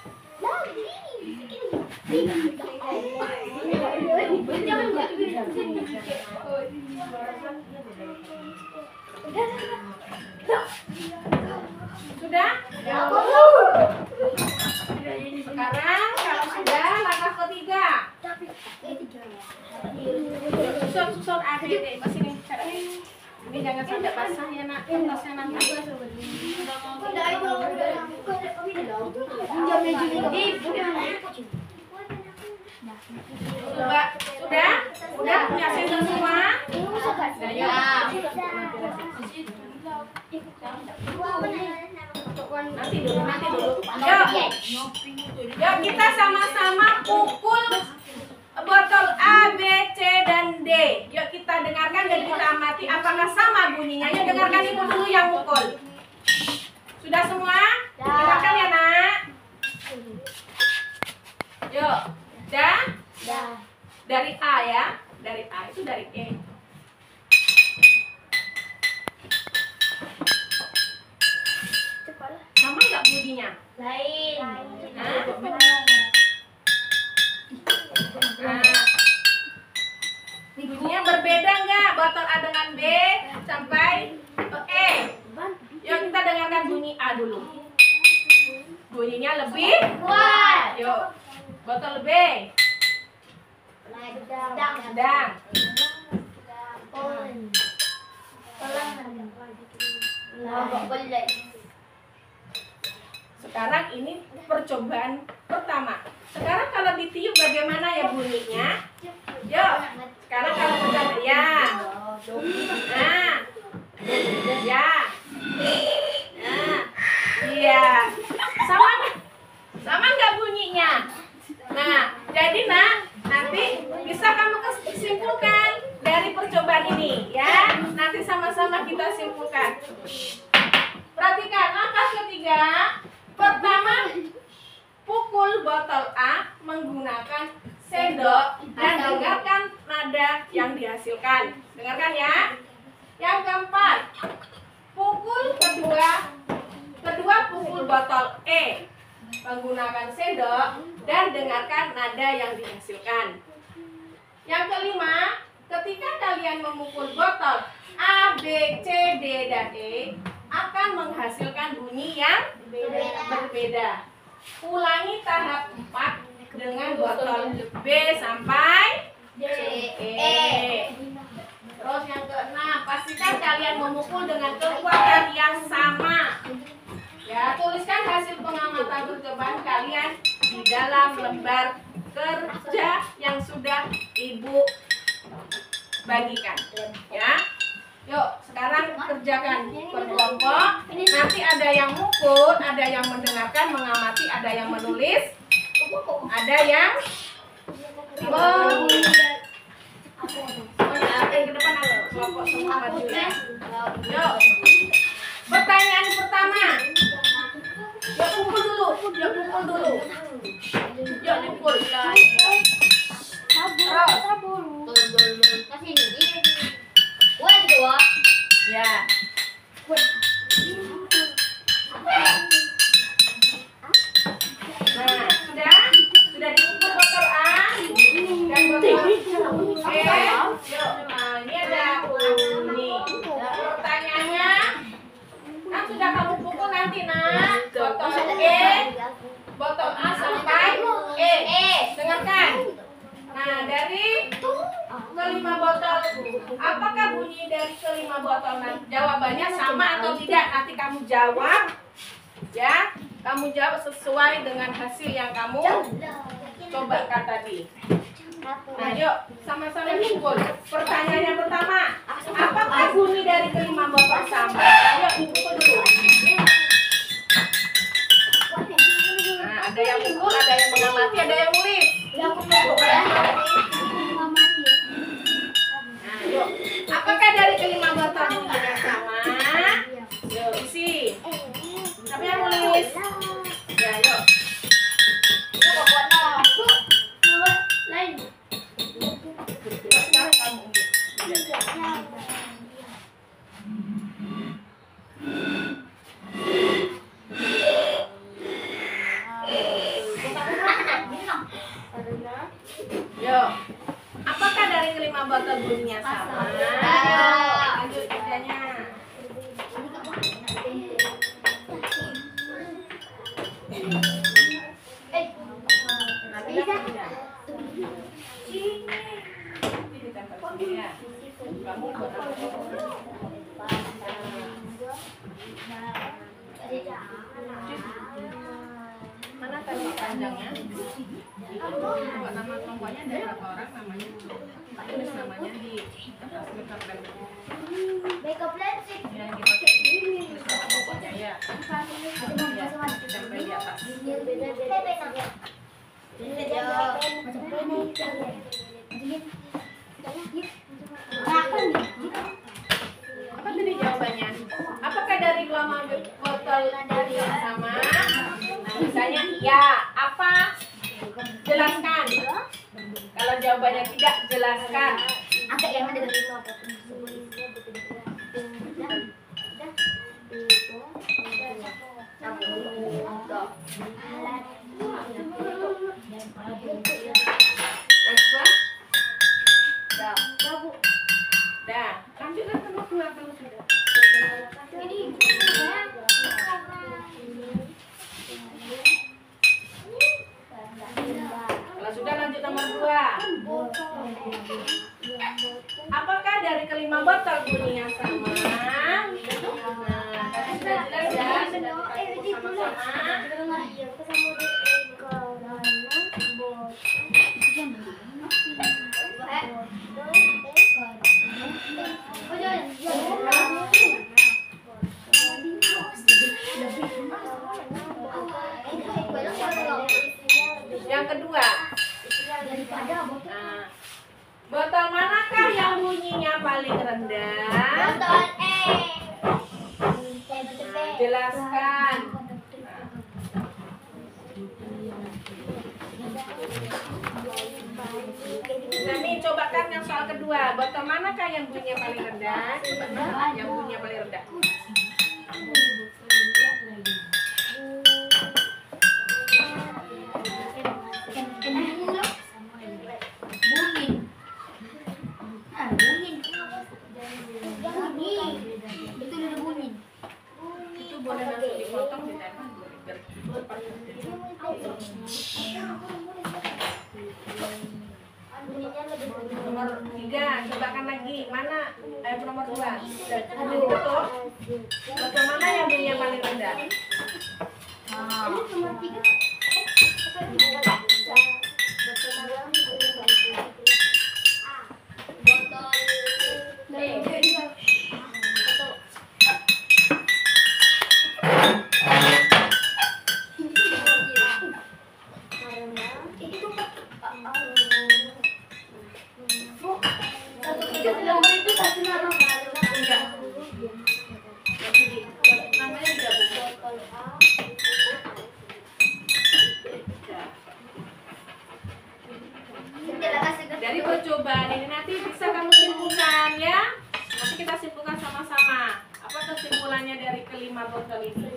Sudah? Sekarang kalau sudah langkah ketiga. Susun A, B, D. Ke sini. Ini jangan sampai basah ya nak. Kertasnya nanti. Sudah punya sensor semua? Nanti dulu. Yuk kita sama-sama pukul botol A, B, C, dan D. Yuk kita dengarkan dan kita amati apakah sama bunyinya. Yuk dengarkan ibu dulu yang pukul. Sudah semua? Dengarkan ya nak. Yuk. Dah? Dari A ya. Dari A itu dari E. Sama nggak bunyinya? Lain. Bunyinya berbeda nggak? Botol A dengan B sampai E. Yuk kita dengarkan bunyi A dulu. Bunyinya lebih Kuat. Yuk. Botol B. Sedang. Sekarang ini percobaan pertama. Sekarang kalau ditiup bagaimana ya bunyinya? Yuk. Sekarang kalau pertama ya. Nah. Ya. Nah. Iya. Sama nggak bunyinya? Nah, jadi nak, nanti bisa kamu simpulkan dari percobaan ini ya. Nanti sama-sama kita simpulkan. Perhatikan langkah ketiga. Pertama, pukul botol A menggunakan sendok dan dengarkan nada yang dihasilkan. Dengarkan ya. Yang keempat, pukul kedua pukul botol E menggunakan sendok dan dengarkan nada yang dihasilkan. Yang kelima, ketika kalian memukul botol A, B, C, D, dan E akan menghasilkan bunyi yang berbeda. Ulangi tahap 4 dengan botol B sampai E. Terus yang keenam, pastikan kalian memukul dengan kekuatan yang sama. Ya, Ya, tuliskan hasil pengamatan percobaan kalian di dalam lembar kerja yang sudah Ibu bagikan. Ya. Yuk, sekarang kerjakan berkelompok. Nanti ada yang mukul, ada yang mendengarkan, mengamati, ada yang menulis, ada yang ke depan kelompok semua maju ya. Yuk. Pertanyaan pertama. Yuk pukul dulu. Yuk pukul dulu. Yuk dipukul. Terus. Ya. Nah, sudah dipukul botol A dan botol B. Yuk, nah, ini ada bunyi. Pertanyaannya, kan sudah kamu pukul nanti nak. Botol E, botol A sampai E. Dengarkan. Nah, dari kelima botol, apakah bunyi dari kelima botol? Nah, jawabannya sama atau tidak? Nanti kamu jawab, ya. Kamu jawab sesuai dengan hasil yang kamu cobakan tadi. Nah, yuk sama-sama pukul. Pertanyaan yang pertama, apakah bunyi dari kelima botol sama? Ayo pukul dulu. Nah, ada yang pukul, ada yang mengamati, ada yang nulis. Nah, yuk. Apakah dari kelima botol bunyinya sama? Yuk, isi. Siapa yang nulis? Ya, yuk. Sekarang kamu. Yuk. Apakah dari kelima botol bunyinya sama? Lanjut kerjanya. Kamu buat apa? Mana tadi panjangnya? Buat nama kelompoknya ada berapa orang namanya? Tulis namanya di atas makeup pen. Makeup lipstick. Yang dipakai tulis nama kelompoknya ya. Tempel di atas. Apa tadi jawabannya? Apakah dari kelima botol tadi yang sama? Nah, misalnya iya. Apa? Jelaskan. Kalau jawabannya tidak, jelaskan. Apa yang ada dari Next one. Dah. Lanjutkan nomor 2 kalau sudah. Kalau sudah lanjut nomor 2. Apakah dari kelima botol bunyinya sama? Nah, tadi sudah jelas ya, sudah kita sama-sama. Yang kedua, nah, botol manakah yang bunyinya paling rendah? Botol E. Jelaskan. Nami cobakan yang soal kedua. Botol manakah yang bunyinya paling rendah? Coba yang bunyinya paling rendah. Itu boleh langsung dipotong ditempel biar cepat. Nomor 3, cobakan lagi. Mana nomor 2. Betul. Bagaimana yang bunyinya paling rendah? Ini nomor 3. Dari percobaan ini nanti bisa kamu simpulkan ya. Nanti kita simpulkan sama-sama. Apa kesimpulannya dari kelima botol ini?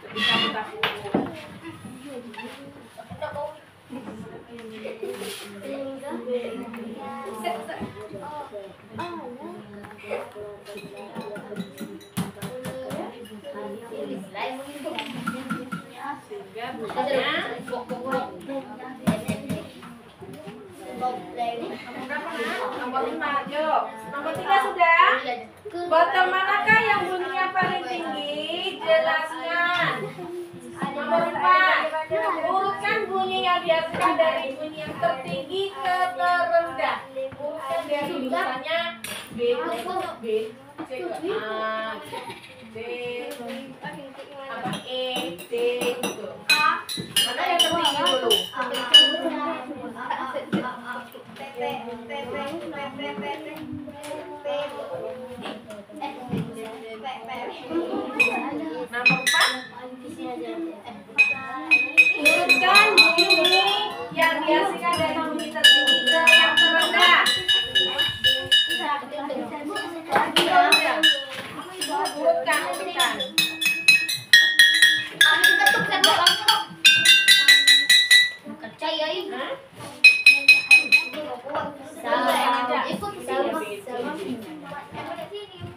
Ketika kita kumpul. Sehingga bunyinya nomor 5, yuk. Nomor 3 sudah. Botol manakah yang bunyinya paling tinggi? Jelaskan. Nomor 4. Urutkan bunyi yang dihasilkan dari bunyi yang tertinggi ke terendah. Urutkan dari misalnya B, B, C ke A, D, apa E, D, gitu. Mana yang tertinggi dulu? Nomor 4. Urutkan bunyi yang dihasilkan dari bunyi tertinggi ke yang terendah. Urutkan.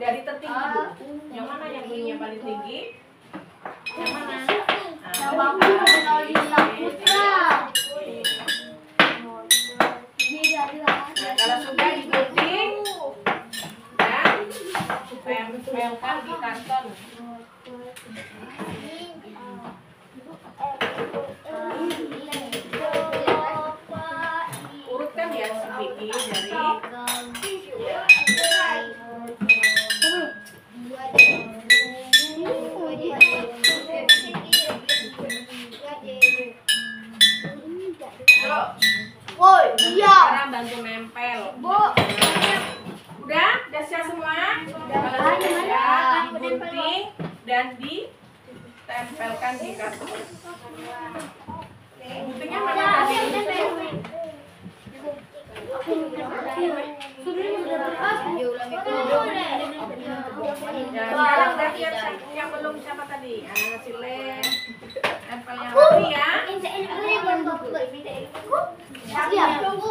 Dari tertinggi dulu. Yang mana yang bunyinya paling tinggi? Yang mana? Nah, kalau sudah digunting dan tempelkan di karton. Urutkan ya Vicky dari sekarang bantu nempel. Udah siap semua? Kalau sudah siap, digunting dan ditempelkan di karton. Guntingnya mana tadi? Ya, sekarang udah siap yang belum siapa tadi? Hasilnya tempel yang rapi ya. Ya, Tapi aku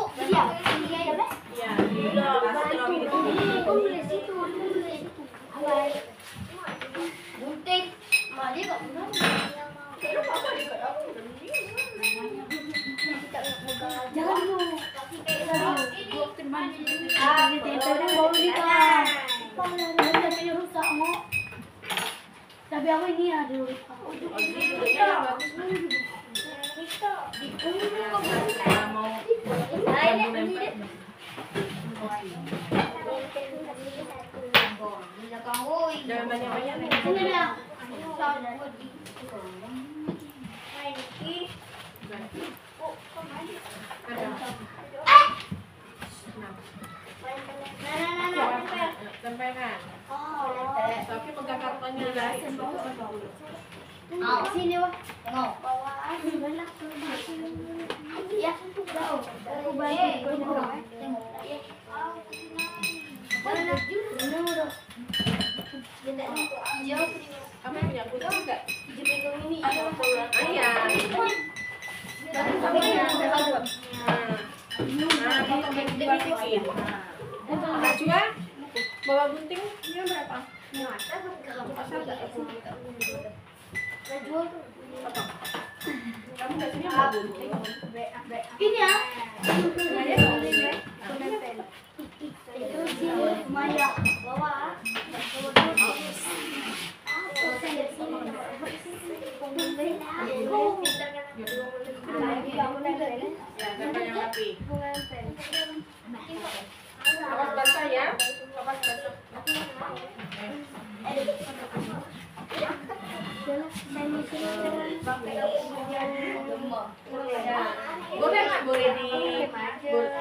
ini ada jangan banyak-banyak nih. Tempelkan. Tapi pegang kartonnya guys. Sini wah, tengok. Ya, aku balik. Tengok. Kamu punya kucing enggak? Ayah. Nah, potong yang dua sedikit. Najwa, bawa gunting ini berapa? Kamu nggak sini bawa gunting? Ini ya. Itu sini Maya bawa. Ya, gambar yang rapi. Awas basah ya. Awas basah. Boleh nggak boleh di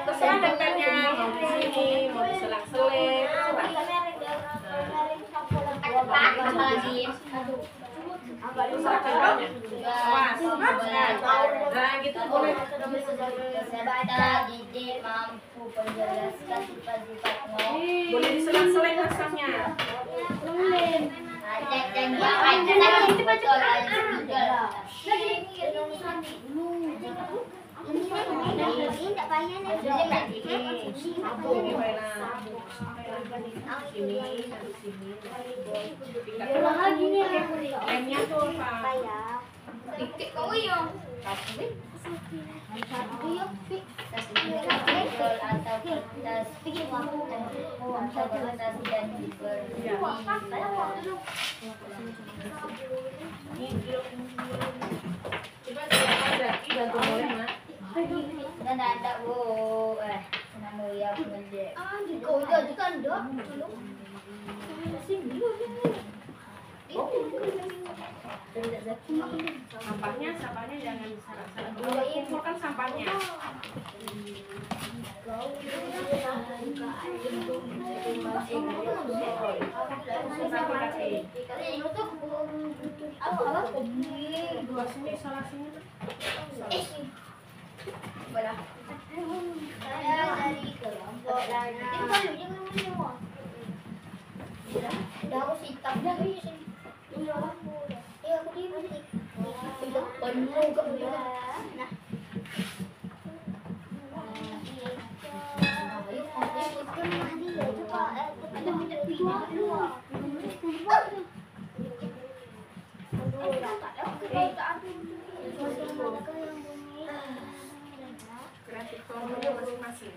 terserah tempelnya mau di sini mau di selang-seling. Terserah tempelnya. Awas. Nah gitu boleh. Didik mampu menjelaskan sifat-sifatmu. Boleh diselang-seling rasanya. Dan jangan betul ini tak payah nak Ini mainan. Sini, dari sini. Lemnya tuh apa? dikit kau yang Coba silakan Zaki bantu boleh Mak? dan ada nama yang pendek. Kau itu kan dok. Sampahnya jangan disalah-salah. Kalau kumpulkan sampahnya. Dua sini, salah sini. Saya dari kelompok lagi. Dah aku sitam dah ni sini. Ini orang muda. Aku di mana? Itu penuh kemudian. Nah. Kreatif formulnya masing-masing.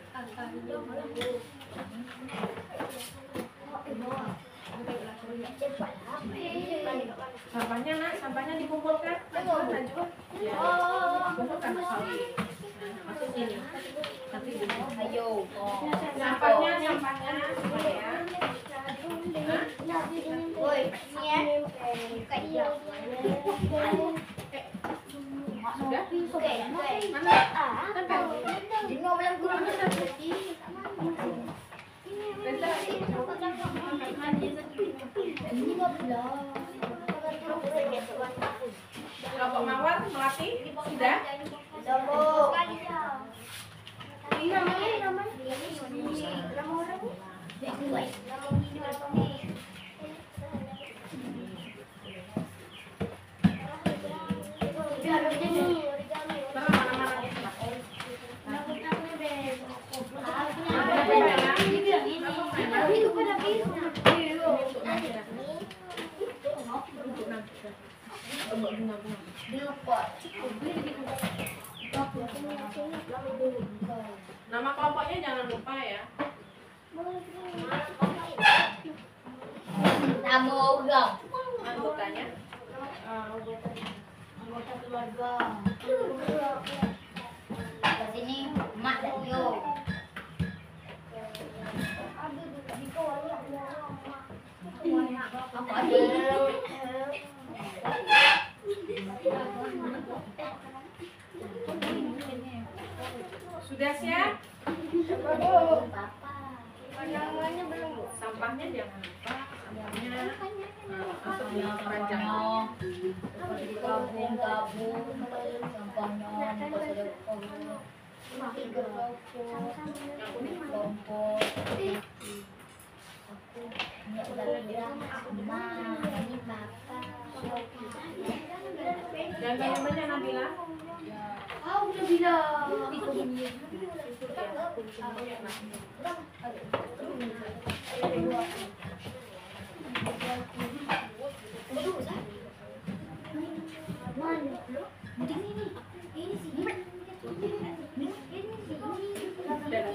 Sampahnya nak, sampahnya dikumpulkan. Najwa. Ya. Kumpulkan sorry. Masuk sini. Tapi Ayo. sampahnya ya. Woi, ni buka dia. Sudah? Okey, Mana? Tempel. Dino belum kurang satu. Ini kau belum. Kelompok Mawar, Melati, sudah? Nombor. Ini namanya. Nama orang ni. Nama ini apa ni? Nama kelompoknya jangan lupa ya. Nama orang. Anggotanya. Anggota keluarga. Kat sini mak dan yo. Apa ada? Sudah siap? Namanya belum. Sampahnya jangan lupa. Sampahnya panjang. Gabung sampahnya kelompok. Ini udah bilang ini bapak. Dan gambarnya Nabila. Udah bilang.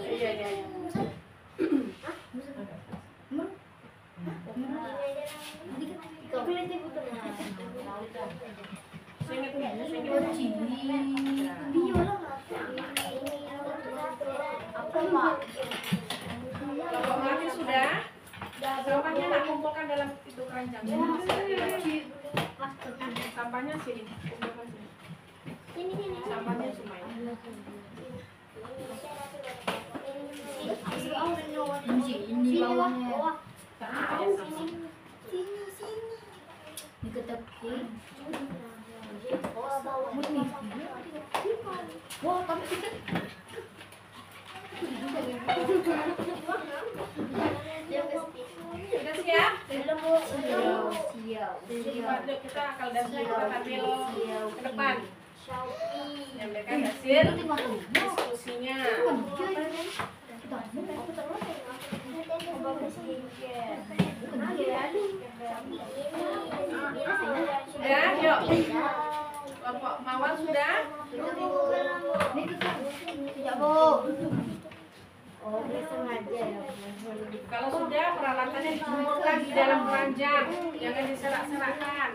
Iya. Sengit. Kelompok melati sudah. Sampahnya nak kumpulkan dalam itu keranjang. Sampahnya sini, kumpulkan sini. Sampahnya semua ini. Ini bawahnya. Sudah siap? Yuk, kita akal dasar kita ambil ke depan. Menyampaikan hasil diskusinya. Sudah, yuk. Kelompok Mawar sudah? Kalau sudah, peralatannya dikumpulkan di dalam keranjang, jangan diserak-serakkan.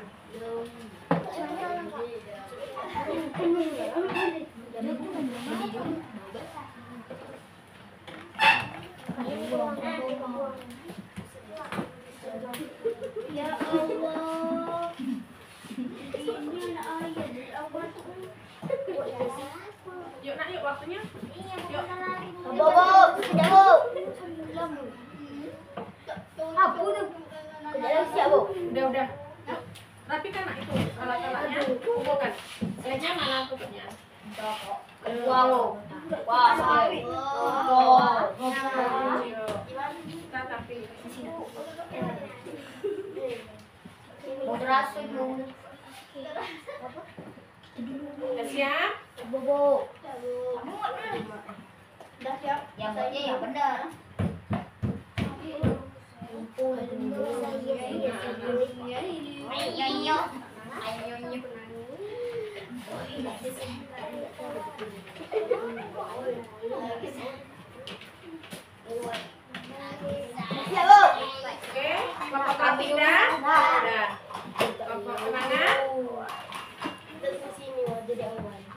Ya Allah. Yuk nak, yuk waktunya. Yuk. Udah. Yuk. Rapikan nak itu alat-alatnya, kumpulkan. Selenya mana kumpulnya? Kita tapi udah siap? Yang benar. Oke, kelompok kaki udah? Udah. Kelompok semangat?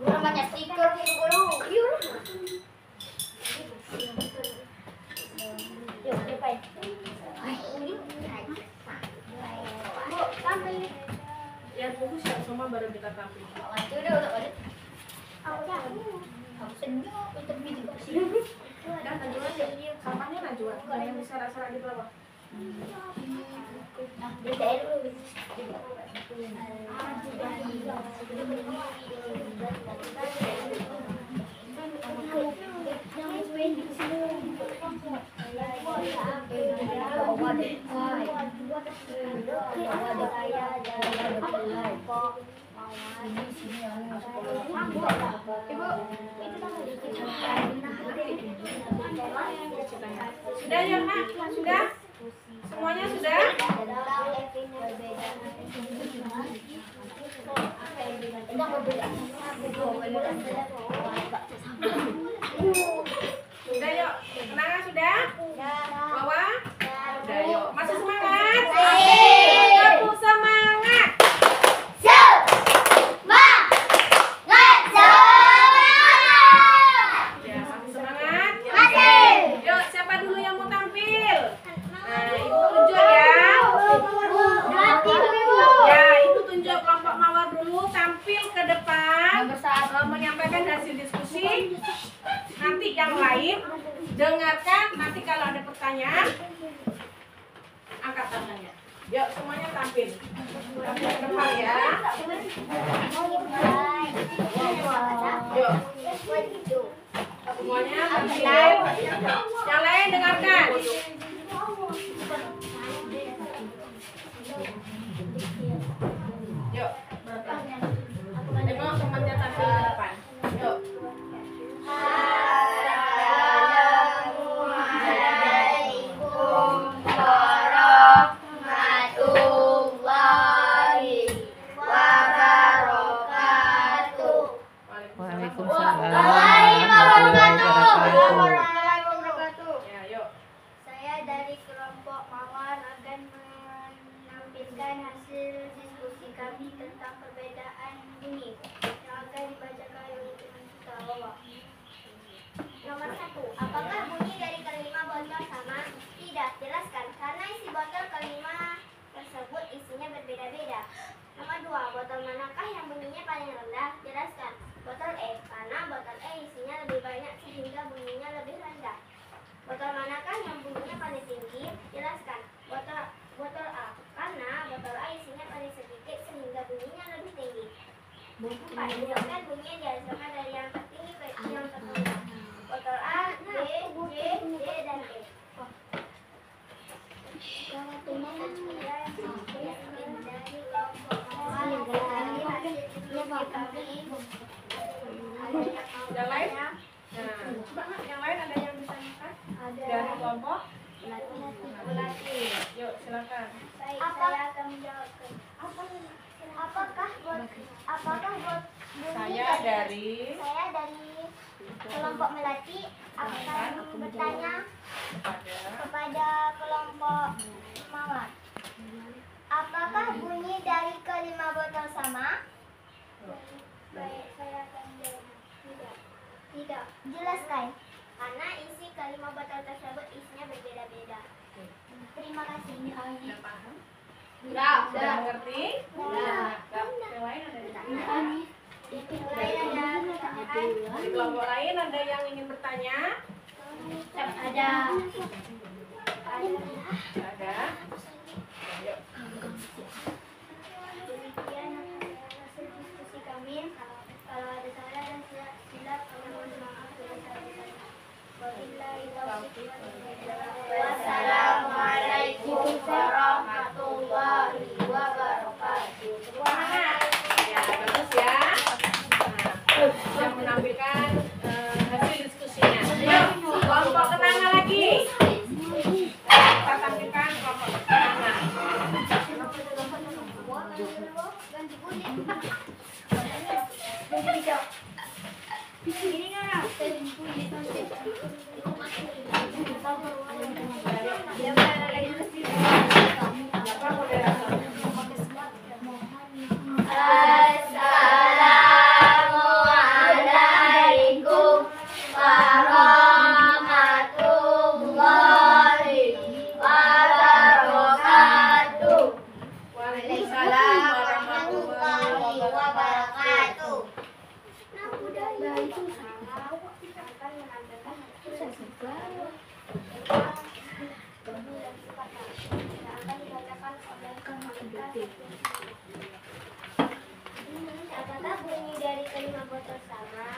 Namanya stiker guru. Yuk, depan. Bu, tampil. Ya, buku siap semua baru kita tampil. Udah. Aku senyum untuk video. Dan Najwa, sampahnya Najwa, bukan yang diserak-serak di bawah. Sudah ya nak? Sudah? Semuanya sudah? Sudah yuk, kenangan sudah? Bawah? Sudah yuk, masih semangat? Kamu semangat? Ya, masih semangat? Yuk, siapa dulu yang mau tampil? Nah, ibu tunjuk ya. Ya, itu tunjuk kelompok Mawar dulu tampil ke depan menyampaikan hasil diskusi. Nanti yang lain dengarkan, nanti kalau ada pertanyaan angkat tangannya. Yuk, semuanya tampil. Tampil ke depan ya. Yuk. Semuanya tampil. Yang lain dengarkan. Yuk. Tengok temannya tampil ke depan. Yuk. Waalaikumsalam warahmatullahi wabarakatuh. Ya, yuk. kelima tersebut isinya berbeda-beda. Nomor 2, botol manakah yang bunyinya paling rendah? Jelaskan. Botol E, karena botol E isinya lebih banyak sehingga bunyinya lebih rendah. Botol manakah yang bunyinya paling tinggi? Jelaskan. Botol A, karena botol A isinya paling sedikit sehingga bunyinya lebih tinggi. 4, jelaskan bunyi yang dihasilkan dari yang tertinggi ke yang terrendah. Botol A, B, C, D, dan E. Yang lain? Nah, coba yang lain ada yang ditanyakan? Dari kelompok? Yuk, silakan. Saya akan menjawabkan. Apakah Saya dari kelompok Melati akan bertanya kepada kepada kelompok Mawar. Apakah bunyi dari kelima botol sama? Baik, saya akan jawab. Tidak. Jelaskan. Karena isi kelima botol tersebut isinya berbeda-beda. Terima kasih. sudah paham? Sudah. Sudah mengerti? Sudah. Yang lain ada yang Ada. Di kelompok lain ada yang ingin bertanya? Ada. Ada. Yuk. Demikian hasil diskusi kami. Kalau ada salah dan silap kami mohon maaf sebesar-besarnya. Wabillahi taufiq wal hidayah. Wassalamualaikum warahmatullahi wabarakatuh. Semangat. Ya, bagus ya. Nah, sudah menampilkan hasil diskusinya. Ayo, kelompok kenanga lagi. Kita tampilkan kelompok kenanga. Ganti kulit. Ganti hijau. Ini kan ganti kulit. Assalamualaikum warahmatullahi wabarakatuh. Waalaikumsalam warahmatullahi wabarakatuh. Nah, budaya itu akan menampilkan apakah bunyi dari kelima botol sama?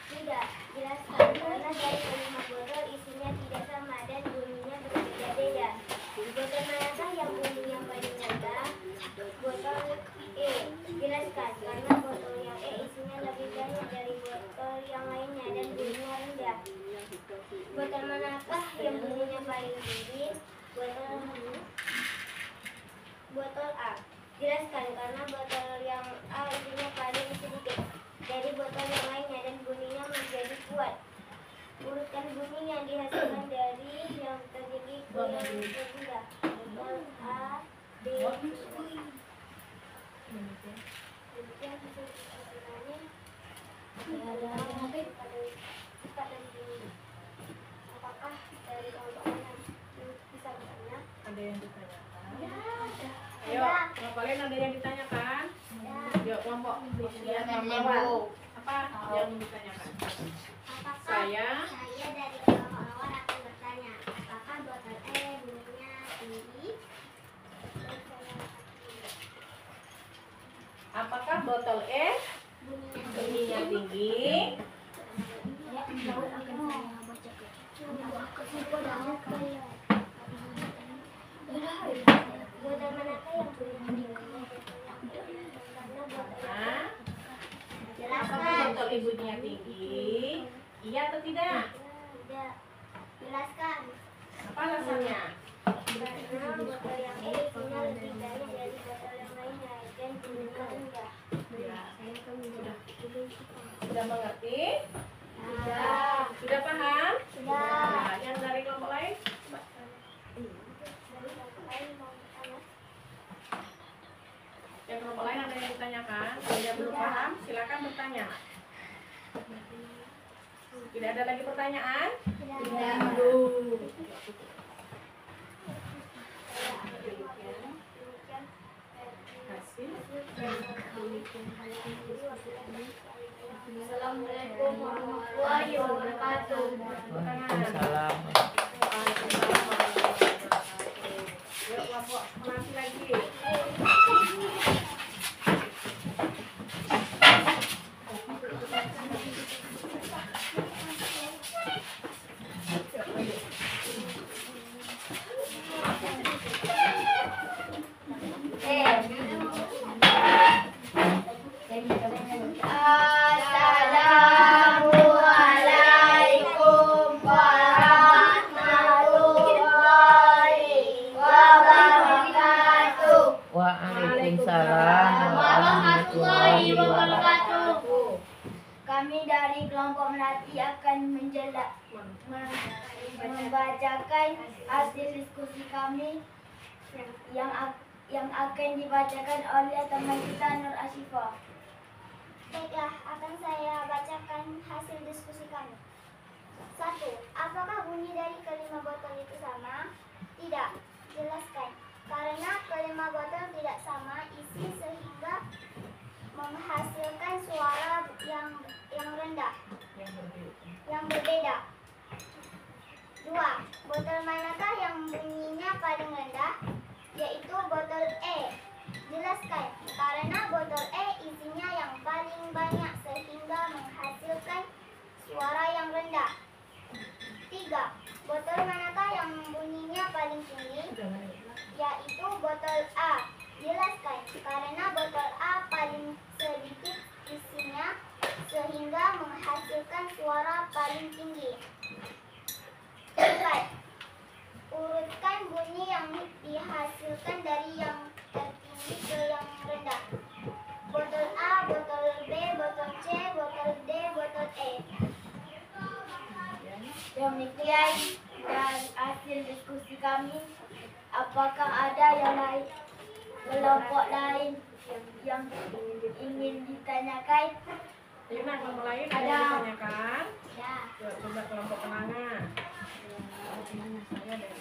Tidak. Jelaskan. Karena dari kelima botol isinya tidak sama dan bunyinya berbeda-beda. Botol manakah yang bunyinya paling rendah? Botol E. Jelaskan. Karena botol yang E isinya lebih banyak dari botol yang lainnya dan bunyinya rendah. Botol manakah yang bunyinya paling tinggi? Botol A. Jelaskan. Karena botol yang A isinya paling sedikit dari botol yang lainnya dan bunyinya menjadi kuat. Urutkan bunyi yang dihasilkan dari yang tertinggi ke yang terrendah. Botol A, B, C. Demikian hasil kesimpulannya. Apakah dari kelompok yang bisa bertanya? Ada yang ditanyakan? Ada. Ayo, kelompok lain ada yang ditanyakan? Yuk, kelompok usia Ada. Mawar. Apa yang ditanyakan? Apakah Saya dari kelompok Mawar akan bertanya, apakah botol E bunyinya tinggi? apakah botol E bunyinya tinggi? Botol manakah yang bunyinya tinggi? Nah, Jelaskan. apakah botol E bunyinya tinggi? Iya atau tidak? Tidak. Jelaskan. Apa alasannya? Karena botol yang E isinya lebih banyak dari botol yang lainnya dan bunyinya rendah. Ya, sudah mengerti? Sudah. Sudah paham? Sudah. Nah, yang dari kelompok lain? Coba. Yang kelompok lain ada yang ditanyakan? Kalau yang belum paham, silakan bertanya. Tidak ada lagi pertanyaan? Tidak. Belum. Assalamualaikum warahmatullahi wabarakatuh. Waalaikumsalam. Yuk kelompok menanti lagi. Assalamualaikum warahmatullahi wabarakatuh. Waalaikumsalam warahmatullahi wabarakatuh. Kami dari kelompok Melati akan membacakan hasil diskusi kami yang akan dibacakan oleh teman kita Nur Asyifa. Baiklah, akan saya bacakan hasil diskusi kami. 1. Apakah bunyi dari kelima botol itu sama? Tidak. Jelaskan. Karena kelima botol tidak sama isi sehingga menghasilkan suara yang rendah, yang berbeda. 2. Botol manakah yang bunyinya paling rendah? Yaitu botol E. Jelaskan. Karena botol E isinya yang paling banyak sehingga menghasilkan suara yang rendah. 3. Botol manakah yang bunyinya paling tinggi? Yaitu botol A. Jelaskan. Karena botol A paling sedikit isinya sehingga menghasilkan suara paling tinggi. 4. Urutkan bunyi yang dihasilkan dari yang tertinggi ke yang rendah. Botol A, botol B, botol C, botol D, botol E. Demikian dan hasil diskusi kami. Apakah ada yang lain, kelompok lain yang ingin ditanyakan? Ayo nak kelompok lain ada Ada. yang ditanyakan. Ya. Coba kelompok kenanga. Saya dari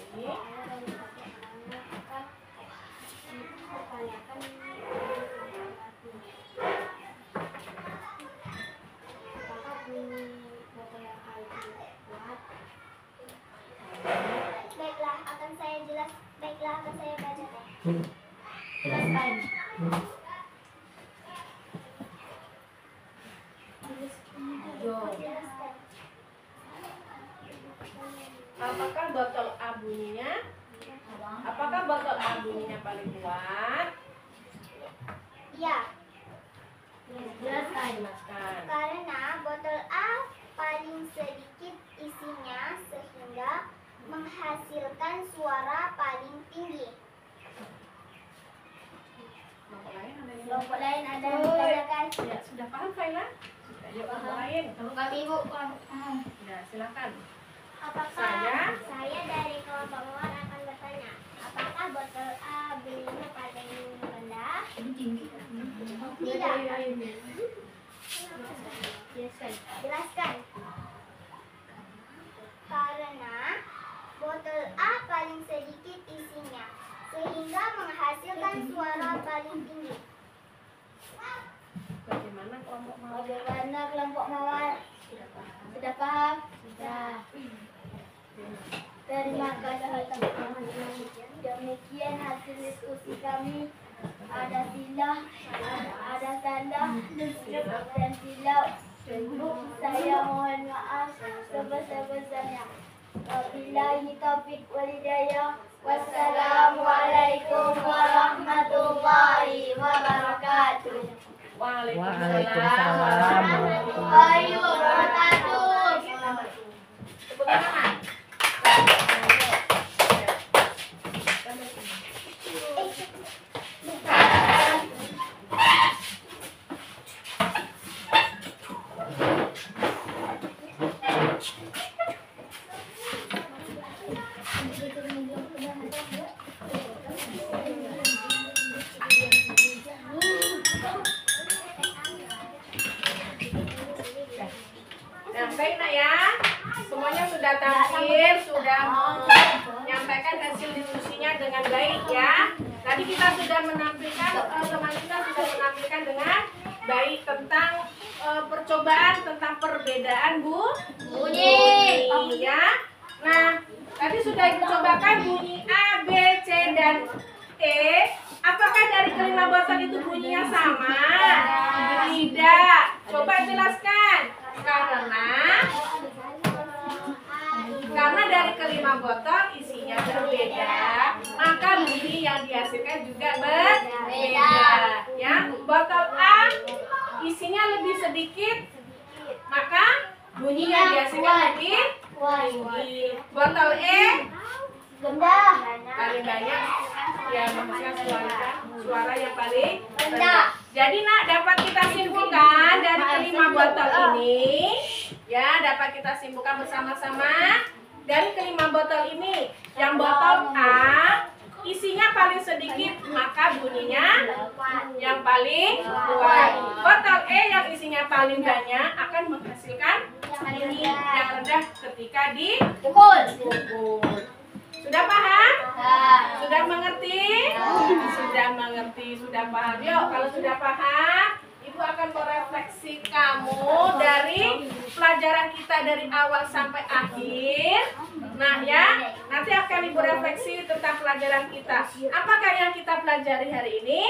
Baiklah, akan saya bacakan. Jelaskan. Jelaskan. apakah botol A bunyinya? Apakah botol A bunyinya paling kuat? Ya. Jelaskan. Jelaskan. Karena botol A paling sedikit isinya sehingga menghasilkan suara paling tinggi. Kelompok lain ada yang ditanyakan? Ya, sudah paham Faila? Sudah, yuk kelompok lain. Kami Ibu. Ya, silakan. Saya dari kelompok Mawar akan bertanya, apakah botol A bunyinya paling rendah? Tidak. Jelaskan. Karena botol A paling sedikit isinya, sehingga menghasilkan suara paling tinggi. Bagaimana kelompok mau? Bagaimana kelompok Mawar? Sudah paham? Sudah. Terima kasih. Demikian hasil diskusi kami. Ada salah dan silap. Saya mohon maaf sebesar-besarnya. Wabillahi taufiq wal hidayah. Wassalamualaikum warahmatullahi wabarakatuh. Waalaikumsalam warahmatullahi wabarakatuh. Tepuk tangan. Nah, baik nak ya. Semuanya sudah tampil, sudah menyampaikan hasil diskusinya dengan baik ya. Tadi kita sudah menampilkan, teman kita sudah menampilkan dengan percobaan tentang perbedaan Bunyi. ya. Nah, tadi sudah Ibu cobakan bunyi A, B, C, dan E. Apakah dari kelima botol itu bunyinya sama? Tidak. Coba jelaskan. Karena dari kelima botol isinya berbeda, maka bunyi yang dihasilkan juga berbeda. Ya, botol A isinya lebih sedikit, maka bunyi yang dihasilkan lebih tinggi. Botol E paling banyak yang menghasilkan suara yang paling rendah. Jadi nak, dapat kita simpulkan dari kelima botol ini, ya, dapat kita simpulkan bersama-sama dari kelima botol ini. Yang botol A isinya paling sedikit, maka bunyinya yang paling kuat. Botol E yang isinya paling banyak akan menghasilkan bunyi yang rendah ketika dipukul. Sudah paham? Sudah mengerti? Sudah mengerti, sudah paham. Yuk, kalau sudah paham, Ibu akan merefleksi kamu dari pelajaran kita dari awal sampai akhir. Nah ya, nanti akan Ibu refleksi tentang pelajaran kita. Apakah yang kita pelajari hari ini?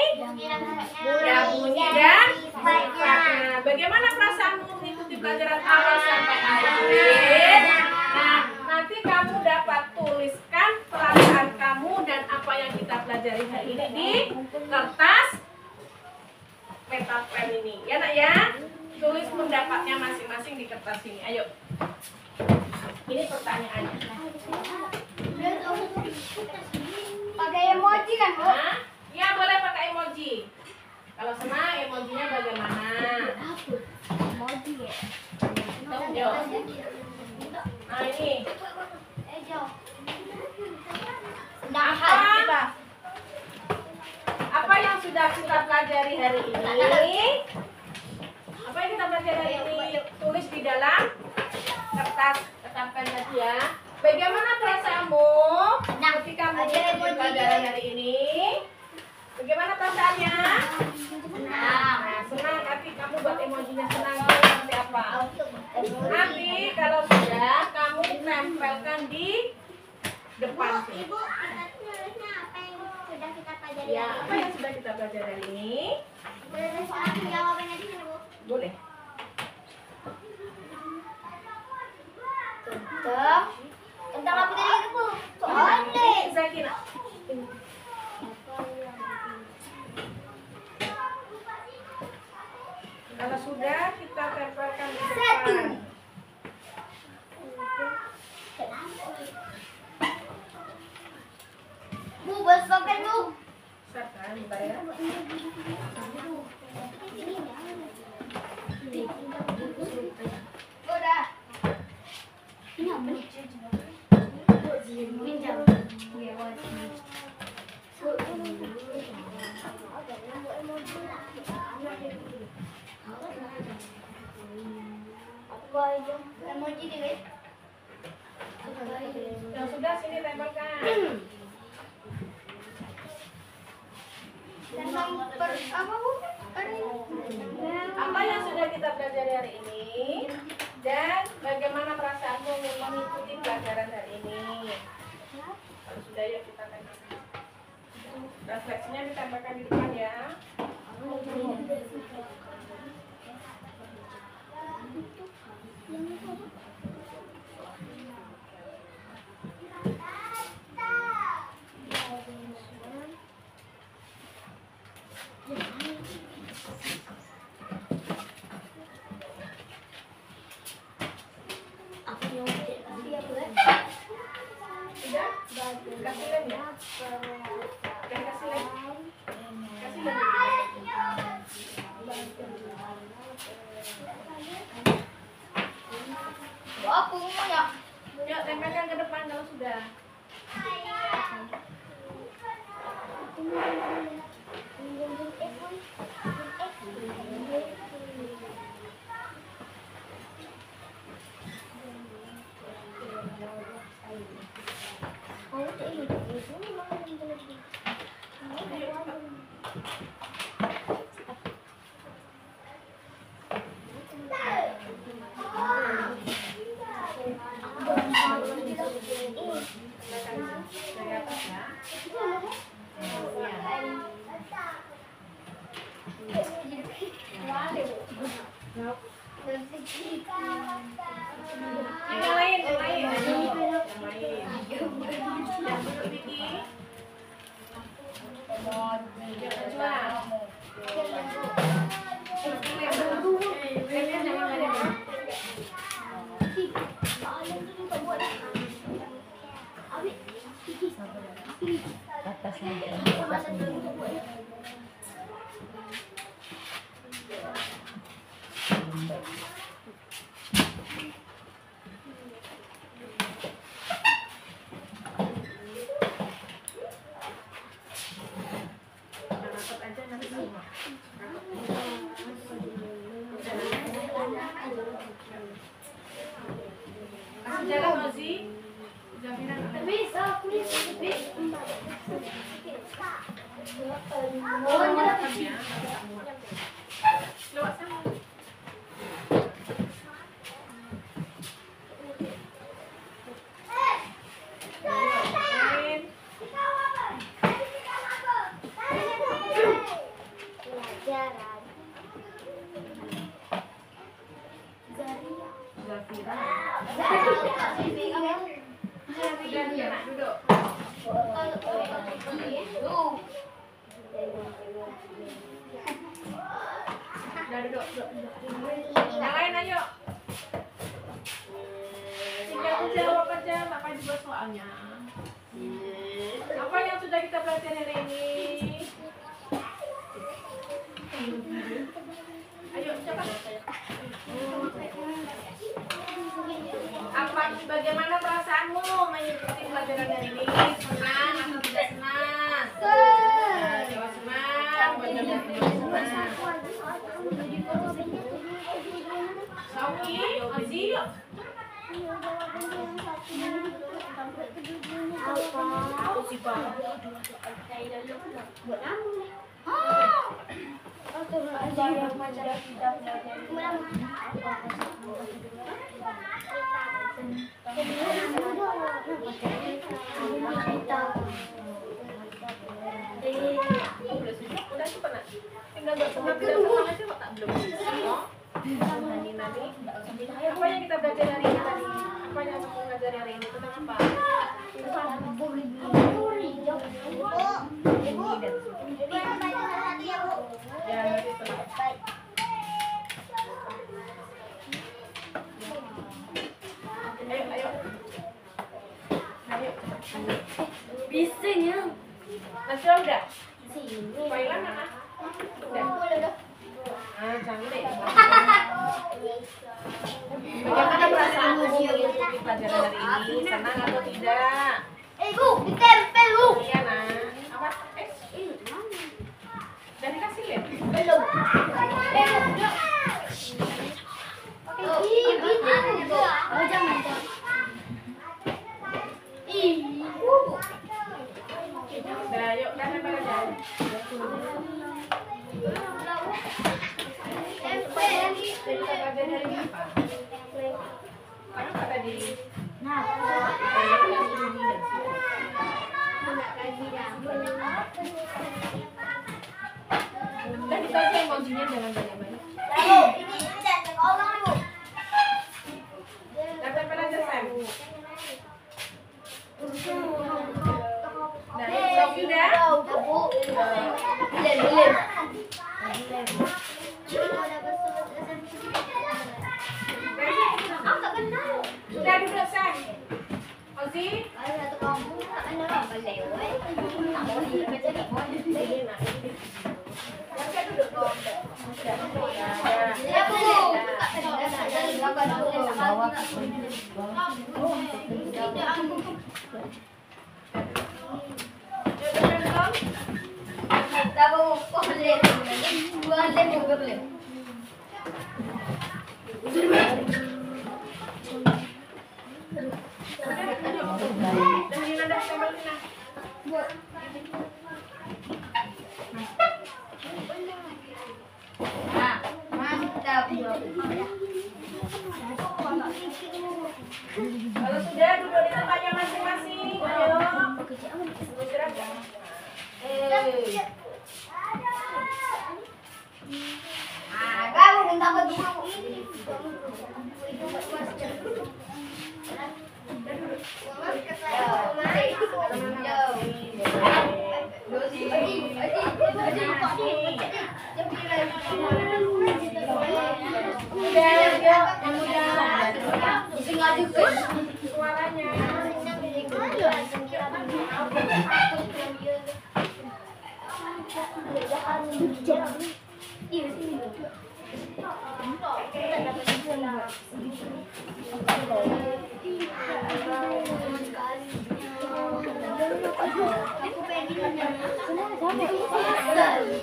Ya, bunyi dan sifatnya. Bagaimana perasaanmu mengikuti pelajaran awal sampai akhir? Nah, nanti kamu dapat tuliskan perasaan kamu dan apa yang kita pelajari hari ini di kertas peta pen ini. Ya nak ya, tulis pendapatnya masing-masing di kertas ini. Ayo. Ini pertanyaannya. Pakai emoji kan, Bu? Nah, ya boleh pakai emoji. Kalau senang emojinya bagaimana? Emoji ya. Yuk. Nah ini. Apa yang sudah kita pelajari hari ini? Apa yang kita pelajari hari ini? Tulis di dalam kertas pen tadi ya. Bagaimana perasaanmu ketika mengikuti pelajaran hari ini? Bagaimana perasaannya? Nah, senang. Nanti kamu buat emojinya senang seperti apa? Nanti kalau sudah, kamu tempelkan di depan sini. Ibu, tulisnya apa yang sudah kita pelajari? Ya, apa yang sudah kita pelajari hari ini? Boleh soal jawabannya di sini, Bu? Boleh. Tentang apa tadi itu, Bu? Soalnya. Zakira. Kalau sudah, kita tempelkan di depan. Bu, besok kan, Bu? Silakan, bentar ya. Udah. Ini apa? Pinjam. Emoji deh, guys. Yang sudah, sini tempelkan. Tentang apa, Bu? Apa yang sudah kita pelajari hari ini? Dan bagaimana perasaanmu mengikuti pelajaran hari ini? Kalau sudah, ya kita tempelkan. Refleksinya ditempelkan di depan ya. Sudah? Kasih lem ya? Udah kasih lem? Kasih lem. Aku mau ya. Yuk, tempelkan ke depan kalau sudah. Yang lain. Ayo. Yang lain. Yang duduk Vicky. Yang kedua. Atasnya. Rapat aja nanti semua. Kasih jalan Ozi. Jaminan lewat sana. Zafira. Sudah duduk. Sudah duduk. Yang lain ayo. Tinggal jawab aja, Bapak juga soalnya. Apa yang sudah kita pelajari hari ini? Ayo cepat. Bagaimana perasaanmu mengikuti pelajaran hari ini? Senang atau tidak senang? Jawab senang, benar-benar senang. Sauki, Ozi, yuk. Tahu sih Pak. Buat kamu. Udah tuh pernah. Tinggal bertemu aja kok tak belum bisa. Nani. Apa yang kita belajar hari ini tadi? Apa yang kamu belajar hari ini tentang apa? Ya, itu. Ayo. Bisanya. Nasra udah? Sini. Failan mana? Udah. Ah, cantik. Bagaimana perasaanmu mengikuti pelajaran hari ini? Senang atau tidak? Bu, ditempel, Bu. Iya, Nak. Apa? Udah dikasih lihat? Belum. Oh, jangan. Udah, yuk, udah lempar aja. Jadi kita belajar hari ini apa? Apa tadi? Udah dikasih kuncinya jangan banyak-banyak. Ini jangan orang, Bu. Udah lempar aja, Sam. Nah, Sofi udah? Bu. Sudah duduk, Sam. Ozi? Kalau sudah duduk di tempatnya masing-masing, ayo. Bergerak. Kamu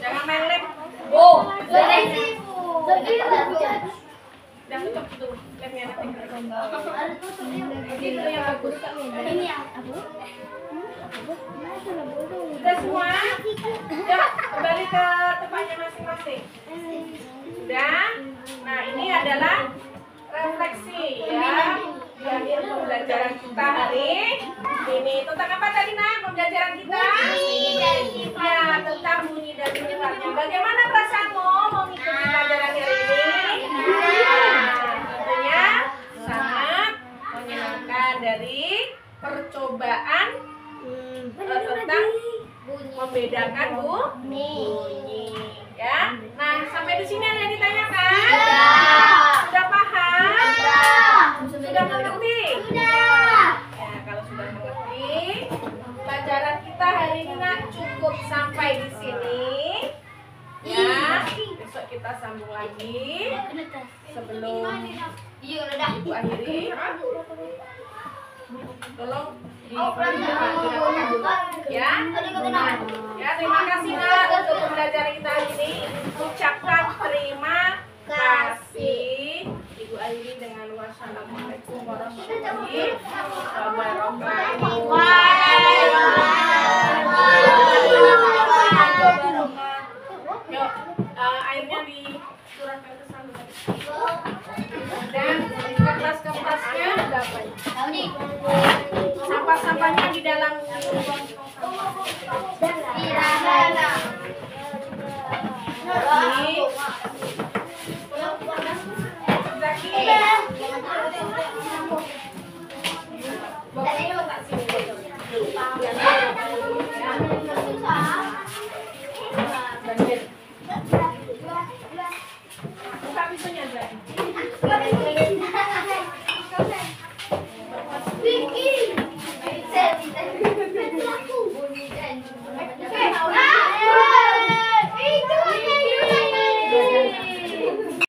Jangan main lem. Udah tutup itu lemnya nanti. Itu yang bagus. Ini yang Udah semua? Udah kembali ke tempatnya masing-masing. Sudah? Nah, ini adalah refleksi ya di akhir pembelajaran kita hari ini. Tentang apa tadi Nak pembelajaran kita? Ya, tentang bunyi dan sifatnya. Bagaimana perasaanmu mengikuti pelajaran hari ini? Tentunya sangat menyenangkan dari percobaan tentang membedakan bunyi ya. Nah, sampai di sini ada yang ditanyakan? Sudah paham? Sudah mengerti? Ya, kalau sudah mengerti, pelajaran kita hari ini Nak cukup sampai di sini. Ya, besok kita sambung lagi. Sebelum Ibu akhiri, tolong ya. Ya, terima kasih Nak untuk pembelajaran kita